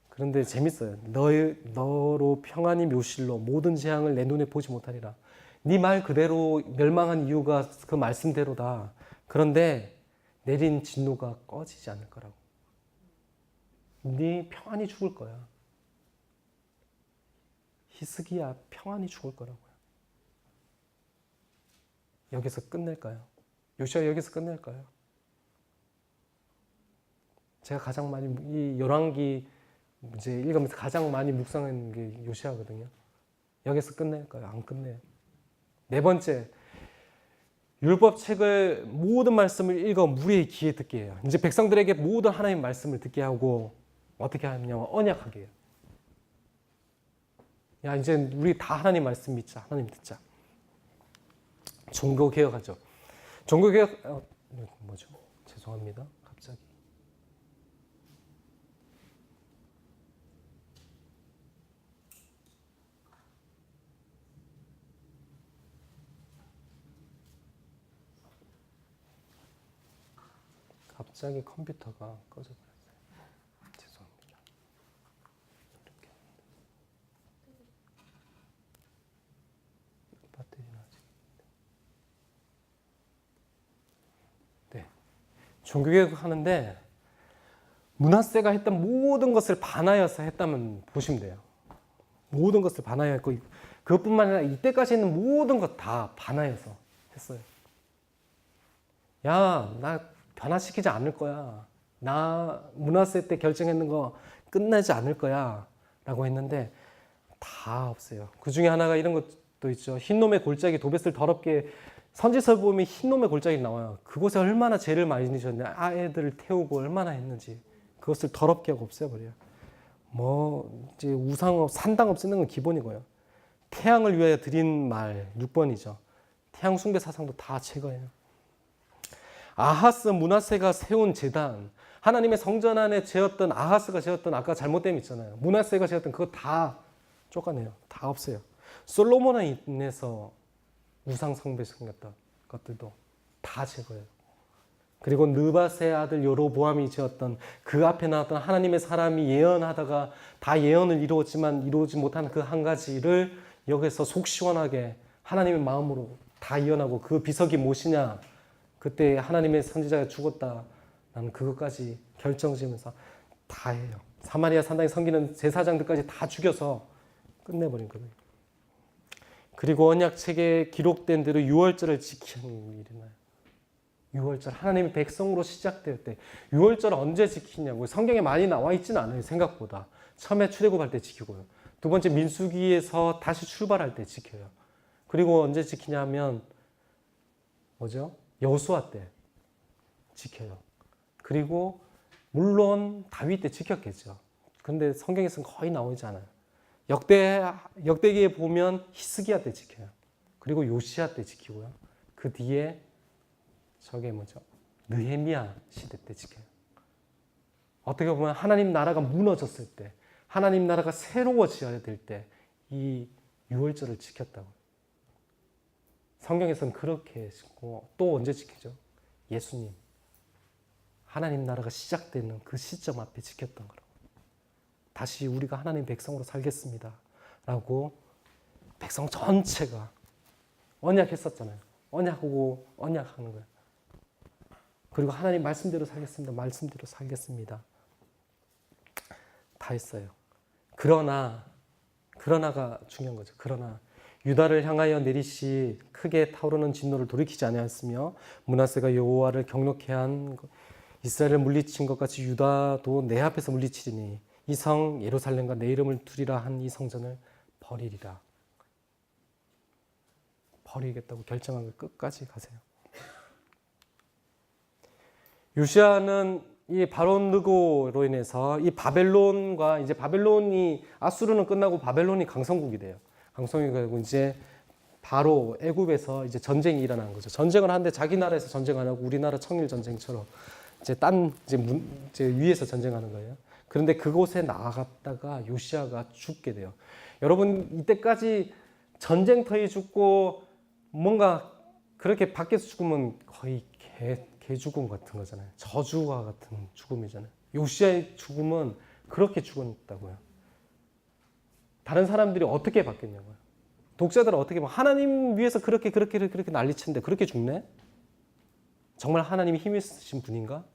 Speaker 1: 그런데 재밌어요. 너로 평안히 묘실로 모든 재앙을 내 눈에 보지 못하리라. 네 말 그대로 멸망한 이유가 그 말씀대로다. 그런데 내린 진노가 꺼지지 않을 거라고. 네 평안히 죽을 거야. 히스기야 평안히 죽을 거라고요. 여기서 끝낼까요? 요시야 여기서 끝낼까요? 제가 가장 많이 이 열왕기 이제 읽으면서 가장 많이 묵상한 게 요시야거든요. 여기서 끝낼까요? 안 끝내요. 4번째, 율법책을 모든 말씀을 읽어 무리의 귀에 듣게 해요. 이제 백성들에게 모든 하나님의 말씀을 듣게 하고 어떻게 하냐면 언약하게 해요. 야, 이제 우리 다 하나님 말씀 믿자. 하나님 듣자. 종교개혁하죠. 종교개혁, 뭐죠? 죄송합니다. 갑자기. 갑자기 컴퓨터가 꺼져버렸어요. 죄송합니다. 이렇게. 배터리는 아직. 네. 종교개혁 하는데 문화세가 했던 모든 것을 반하여서 했다면 보시면 돼요. 모든 것을 반하여 했고 그것뿐만 아니라 이때까지 있는 모든 것 다 반하여서 했어요. 야, 나 변화시키지 않을 거야. 나 문화세 때 결정했는 거 끝내지 않을 거야. 라고 했는데 다 없어요. 그 중에 하나가 이런 것도 있죠. 흰놈의 골짜기 도뱃을 더럽게 선지서 보면 흰놈의 골짜기 나와요. 그곳에 얼마나 죄를 많이 지셨냐. 아이들을 태우고 얼마나 했는지 그것을 더럽게 하고 없애버려요. 뭐 이제 우상 산당 없애는 건 기본이고요. 태양을 위하여 드린 말 6번이죠. 태양 숭배 사상도 다 제거해요. 아하스 문하세가 세운 제단, 하나님의 성전 안에 재었던 아하스가 재었던 아까 잘못됨 있잖아요. 문하세가 재었던 그거 다 쫓아내요. 다 없어요. 솔로몬에 인해서 우상 숭배 생겼던 것들도 다 제거해요. 그리고 느밧의 아들 여로보암이 지었던 그 앞에 나왔던 하나님의 사람이 예언하다가 다 예언을 이루었지만 이루지 못한 그 한 가지를 여기서 속 시원하게 하나님의 마음으로 다 예언하고 그 비석이 무엇이냐? 그때 하나님의 선지자가 죽었다. 나는 그것까지 결정지으면서 다 해요. 사마리아 산당에 섬기는 제사장들까지 다 죽여서 끝내버린 거예요. 그리고 언약책에 기록된 대로 유월절을 지키는 일이 나요. 유월절 하나님의 백성으로 시작될 때 유월절 언제 지키냐고 성경에 많이 나와 있지는 않아요. 생각보다. 처음에 출애굽할 때 지키고요. 두 번째 민수기에서 다시 출발할 때 지켜요. 그리고 언제 지키냐면 뭐죠? 여호수아 때 지켜요. 그리고 물론 다윗 때 지켰겠죠. 근데 성경에서는 거의 나오지 않아요. 역대기에 보면 히스기야 때 지켜요. 그리고 요시야 때 지키고요. 그 뒤에 저게 뭐죠? 느헤미야 시대 때 지켜요. 어떻게 보면 하나님 나라가 무너졌을 때, 하나님 나라가 새로워져야 될 때 이 유월절을 지켰다고. 성경에서는 그렇게 지키고 또 언제 지키죠? 예수님. 하나님 나라가 시작되는 그 시점 앞에 지켰던 거라고. 다시 우리가 하나님 백성으로 살겠습니다. 라고 백성 전체가 언약했었잖아요. 언약하고 언약하는 거예요. 그리고 하나님 말씀대로 살겠습니다. 말씀대로 살겠습니다. 다 했어요. 그러나가 중요한 거죠. 그러나 유다를 향하여 내리시 크게 타오르는 진노를 돌이키지 아니하였으며 므낫세가 여호와를 경록해 한 이스라엘을 물리친 것 같이 유다도 내 앞에서 물리치리니 이 성 예루살렘과 내 이름을 두리라 한 이 성전을 버리리라. 버리겠다고 결정한 걸 끝까지 가세요. 요시아는 이 바론 느고로 인해서 이 바벨론과 이제 바벨론이 아수르는 끝나고 바벨론이 강성국이 돼요. 강성국이 되고 이제 바로 애굽에서 이제 전쟁이 일어난 거죠. 전쟁을 하는데 자기 나라에서 전쟁 안 하고 우리나라 청일 전쟁처럼 이제 이제 위에서 전쟁하는 거예요. 그런데 그곳에 나아갔다가 요시아가 죽게 돼요. 여러분 이때까지 전쟁터에 죽고 뭔가 그렇게 밖에서 죽으면 거의 개 죽음 같은 거잖아요. 저주와 같은 죽음이잖아요. 요시아의 죽음은 그렇게 죽었다고요. 다른 사람들이 어떻게 받겠냐고요. 독자들은 어떻게 봐? 하나님 위해서 그렇게 난리치는데 그렇게 죽네? 정말 하나님이 힘이 있으신 분인가?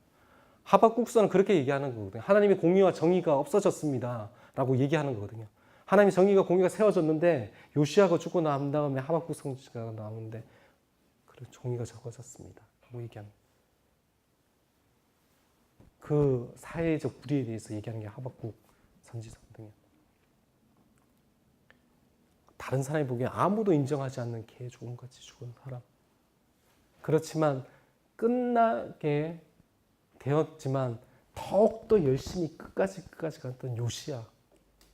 Speaker 1: 하박국서는 그렇게 얘기하는 거거든요. 하나님의 공의와 정의가 없어졌습니다. 라고 얘기하는 거거든요. 하나님의 정의가 공의가 세워졌는데 요시아가 죽고 난 다음에 하박국 선지자가 나오는데 그래 정의가 적어졌습니다. 라고 얘기합니다. 그 사회적 불의에 대해서 얘기하는 게 하박국 선지자거든요. 다른 사람이 보기엔 아무도 인정하지 않는 개 조금같이 죽은 사람. 그렇지만 끝나게 되었지만 더욱더 열심히 끝까지 갔던 요시야.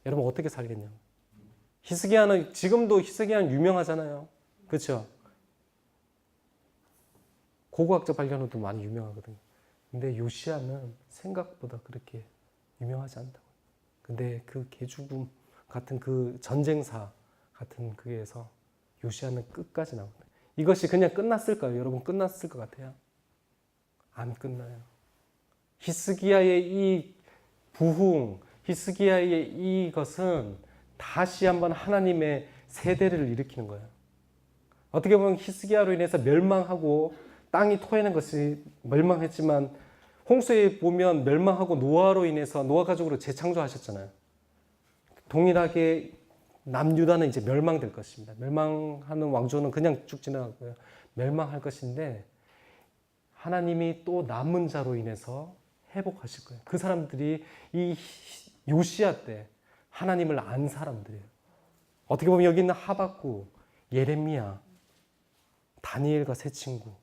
Speaker 1: 여러분 어떻게 살겠냐? 히스기야는 지금도 히스기야는 유명하잖아요. 그렇죠? 고고학자 발견으로도 많이 유명하거든요. 근데 요시야는 생각보다 그렇게 유명하지 않다고. 근데 그 개죽음 같은 그 전쟁사 같은 그에서 요시야는 끝까지 나옵니다. 이것이 그냥 끝났을까요? 여러분 끝났을 것 같아요? 안 끝나요. 히스기야의 이 부흥, 히스기야의 이것은 다시 한번 하나님의 세대를 일으키는 거예요. 어떻게 보면 히스기야로 인해서 멸망하고 땅이 토해낸 것이 멸망했지만 홍수에 보면 멸망하고 노아로 인해서 노아 가족으로 재창조하셨잖아요. 동일하게 남유다는 이제 멸망될 것입니다. 멸망하는 왕조는 그냥 쭉 지나가고요. 멸망할 것인데 하나님이 또 남은 자로 인해서 회복하실 거예요. 그 사람들이 이 요시야 때 하나님을 안 사람들이에요. 어떻게 보면 여기 있는 하박국, 예레미야, 다니엘과 세 친구,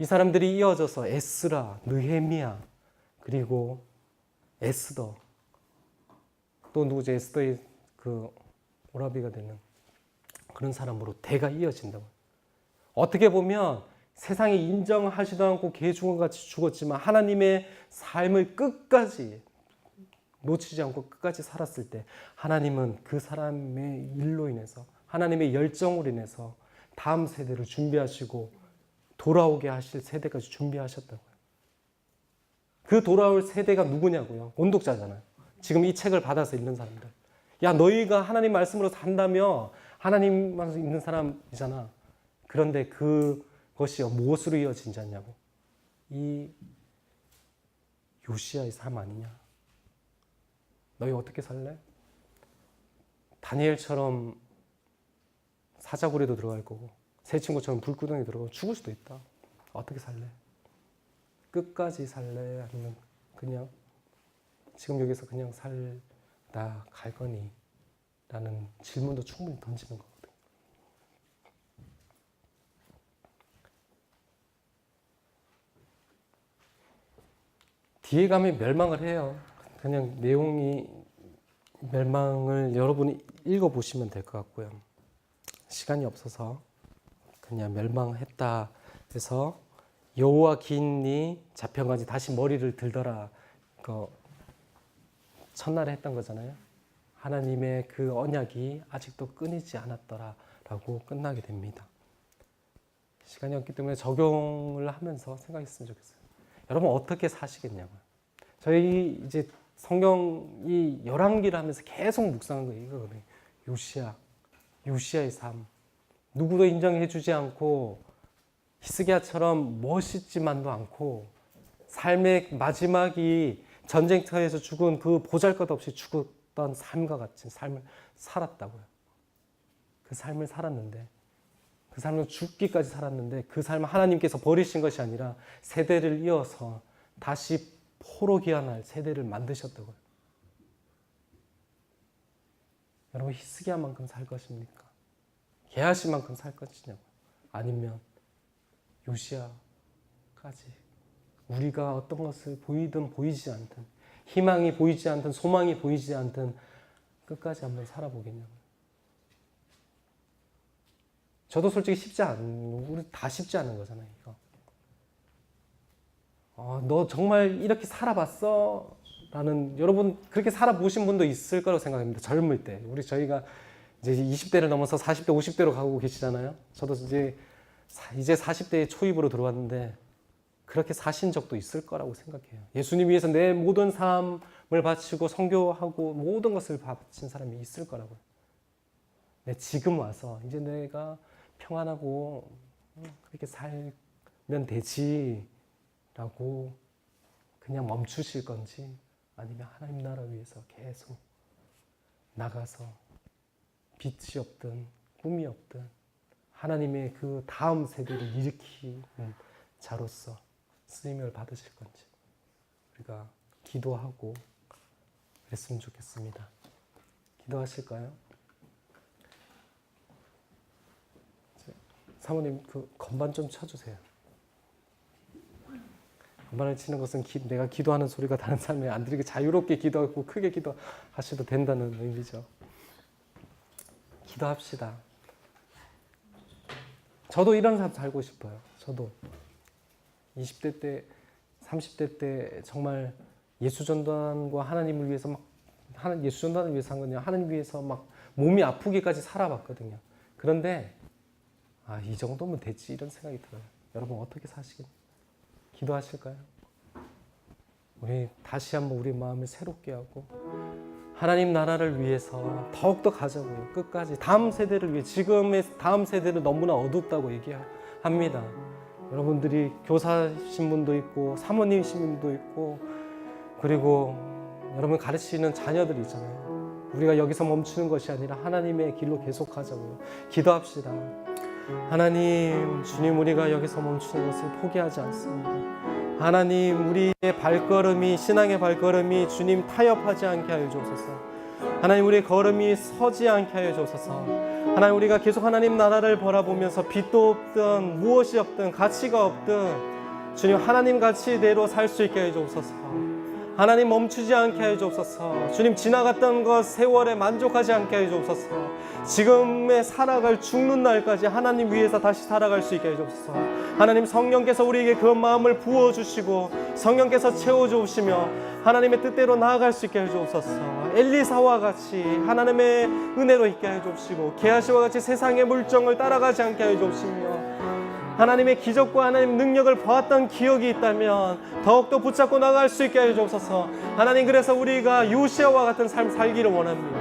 Speaker 1: 이 사람들이 이어져서 에스라, 느헤미야, 그리고 에스더, 또 누구죠? 에스더의 그 오라비가 되는 그런 사람으로 대가 이어진다고. 어떻게 보면 세상이 인정하지도 않고 개죽음같이 죽었지만 하나님의 삶을 끝까지 놓치지 않고 끝까지 살았을 때 하나님은 그 사람의 일로 인해서 하나님의 열정으로 인해서 다음 세대를 준비하시고 돌아오게 하실 세대까지 준비하셨다고요. 그 돌아올 세대가 누구냐고요? 온독자잖아요. 지금 이 책을 받아서 읽는 사람들. 야, 너희가 하나님 말씀으로 산다며 하나님만 있는 사람이잖아. 그런데 그것이 무엇으로 이어지지 않냐고. 이 요시야의 삶 아니냐. 너희 어떻게 살래? 다니엘처럼 사자굴에도 들어갈 거고 새 친구처럼 불구덩이에 들어가고 죽을 수도 있다. 어떻게 살래? 끝까지 살래? 아니면 그냥 지금 여기서 그냥 살다 갈 거니? 라는 질문도 충분히 던지는 거거든요. 뒤에 가면 멸망을 해요. 그냥 내용이 멸망을 여러분이 읽어보시면 될 것 같고요. 시간이 없어서 그냥 멸망했다 해서 여호와 긴이 자평가지 다시 머리를 들더라. 그 첫날에 했던 거잖아요. 하나님의 그 언약이 아직도 끊이지 않았더라라고 끝나게 됩니다. 시간이 없기 때문에 적용을 하면서 생각했으면 좋겠어요. 여러분 어떻게 사시겠냐고요. 저희 이제 성경이 열왕기를 하면서 계속 묵상한 거예요. 이거거든요. 요시야의 삶. 누구도 인정해주지 않고 히스기야처럼 멋있지만도 않고 삶의 마지막이 전쟁터에서 죽은 그 보잘것없이 죽었던 삶과 같은 삶을 살았다고요. 그 삶을 살았는데 그 삶을 죽기까지 살았는데 그 삶을 하나님께서 버리신 것이 아니라 세대를 이어서 다시 포로 귀환할 세대를 만드셨다고요. 여러분 히스기야만큼 살 것입니까? 게하시만큼 살 것이냐고요. 아니면 요시야까지 우리가 어떤 것을 보이든 보이지 않든 희망이 보이지 않든 소망이 보이지 않든 끝까지 한번 살아보겠냐고요. 저도 솔직히 쉽지 않은, 우리 다 쉽지 않은 거잖아요, 이거. 너 정말 이렇게 살아봤어? 라는, 여러분, 그렇게 살아보신 분도 있을 거라고 생각합니다. 젊을 때. 저희가 이제 20대를 넘어서 40대, 50대로 가고 계시잖아요. 저도 이제 40대의 초입으로 들어왔는데, 그렇게 사신 적도 있을 거라고 생각해요. 예수님 위해서 내 모든 삶을 바치고 선교하고 모든 것을 바친 사람이 있을 거라고요. 근데 지금 와서 이제 내가 평안하고 그렇게 살면 되지 라고 그냥 멈추실 건지 아니면 하나님 나라 위해서 계속 나가서 빛이 없든 꿈이 없든 하나님의 그 다음 세대를 일으키는 자로서 쓰임을 받으실 건지 우리가 기도하고 그랬으면 좋겠습니다. 기도하실까요? 사모님 그 건반 좀 쳐주세요. 건반을 치는 것은 내가 기도하는 소리가 다른 사람이 안 들리게 자유롭게 기도하고 크게 기도하셔도 된다는 의미죠. 기도합시다. 저도 이런 삶 살고 싶어요. 저도 20대 때, 30대 때 정말 예수전도단과 하나님을 위해서 예수전도단을 위해서 한 거냐, 하나님 위해서 막 몸이 아프기까지 살아봤거든요. 그런데 이 정도면 됐지 이런 생각이 들어요. 여러분 어떻게 사시겠어요? 기도하실까요? 우리 다시 한번 우리 마음을 새롭게 하고 하나님 나라를 위해서 더욱더 가자고요. 끝까지 다음 세대를 위해, 지금의 다음 세대는 너무나 어둡다고 얘기합니다. 여러분들이 교사신 분도 있고 사모님이신 분도 있고 그리고 여러분 가르치는 자녀들이 있잖아요. 우리가 여기서 멈추는 것이 아니라 하나님의 길로 계속하자고요. 기도합시다. 하나님, 주님, 우리가 여기서 멈추는 것을 포기하지 않습니다. 하나님, 우리의 발걸음이, 신앙의 발걸음이 주님 타협하지 않게 하여 주옵소서. 하나님, 우리의 걸음이 서지 않게 하여 주옵소서. 하나님, 우리가 계속 하나님 나라를 바라보면서 빛도 없든 무엇이 없든 가치가 없든 주님 하나님 가치대로 살 수 있게 하여 주옵소서. 하나님, 멈추지 않게 하여 주옵소서. 주님, 지나갔던 것 세월에 만족하지 않게 하여 주옵소서. 지금의 살아갈 죽는 날까지 하나님 위해서 다시 살아갈 수 있게 해주옵소서. 하나님, 성령께서 우리에게 그 마음을 부어주시고 성령께서 채워주시며 하나님의 뜻대로 나아갈 수 있게 해주옵소서. 엘리사와 같이 하나님의 은혜로 있게 해주옵시고 게하시와 같이 세상의 물정을 따라가지 않게 해주옵시며 하나님의 기적과 하나님 능력을 보았던 기억이 있다면 더욱더 붙잡고 나갈 수 있게 해주옵소서. 하나님, 그래서 우리가 요시아와 같은 삶 살기를 원합니다.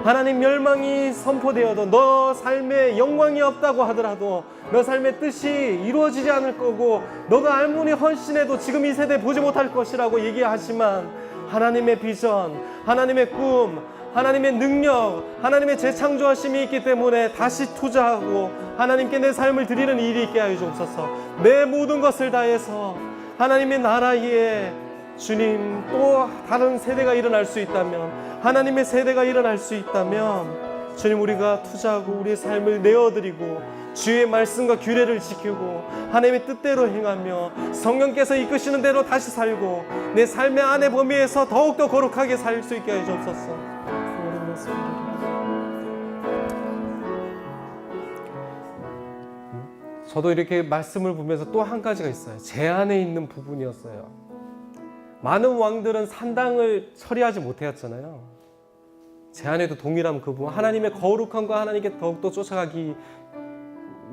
Speaker 1: 하나님, 멸망이 선포되어도 너 삶에 영광이 없다고 하더라도 너 삶의 뜻이 이루어지지 않을 거고 너가 아무리 헌신해도 지금 이 세대에 보지 못할 것이라고 얘기하지만 하나님의 비전, 하나님의 꿈, 하나님의 능력, 하나님의 재창조하심이 있기 때문에 다시 투자하고 하나님께 내 삶을 드리는 일이 있게 하여 주옵소서. 내 모든 것을 다해서 하나님의 나라에 주님 또 다른 세대가 일어날 수 있다면, 하나님의 세대가 일어날 수 있다면 주님, 우리가 투자하고 우리의 삶을 내어드리고 주의 말씀과 규례를 지키고 하나님의 뜻대로 행하며 성령께서 이끄시는 대로 다시 살고 내 삶의 안의 범위에서 더욱더 거룩하게 살 수 있게 해 주옵소서. 저도 이렇게 말씀을 보면서 또 한 가지가 있어요. 제 안에 있는 부분이었어요. 많은 왕들은 산당을 처리하지 못했잖아요. 제 안에도 동일한 그 부분, 하나님의 거룩함과 하나님께 더욱더 쫓아가기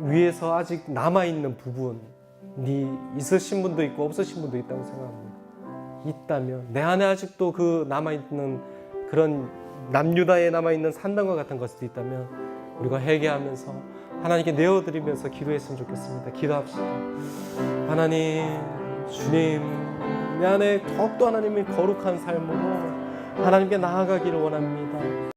Speaker 1: 위해서 아직 남아있는 부분이 있으신 분도 있고 없으신 분도 있다고 생각합니다. 있다면 내 안에 아직도 그 남아있는 그런 남유다에 남아있는 산당과 같은 것이 있다면 우리가 회개하면서 하나님께 내어드리면서 기도했으면 좋겠습니다. 기도합시다. 하나님, 주님, 내 안에 더욱더 하나님의 거룩한 삶으로 하나님께 나아가기를 원합니다.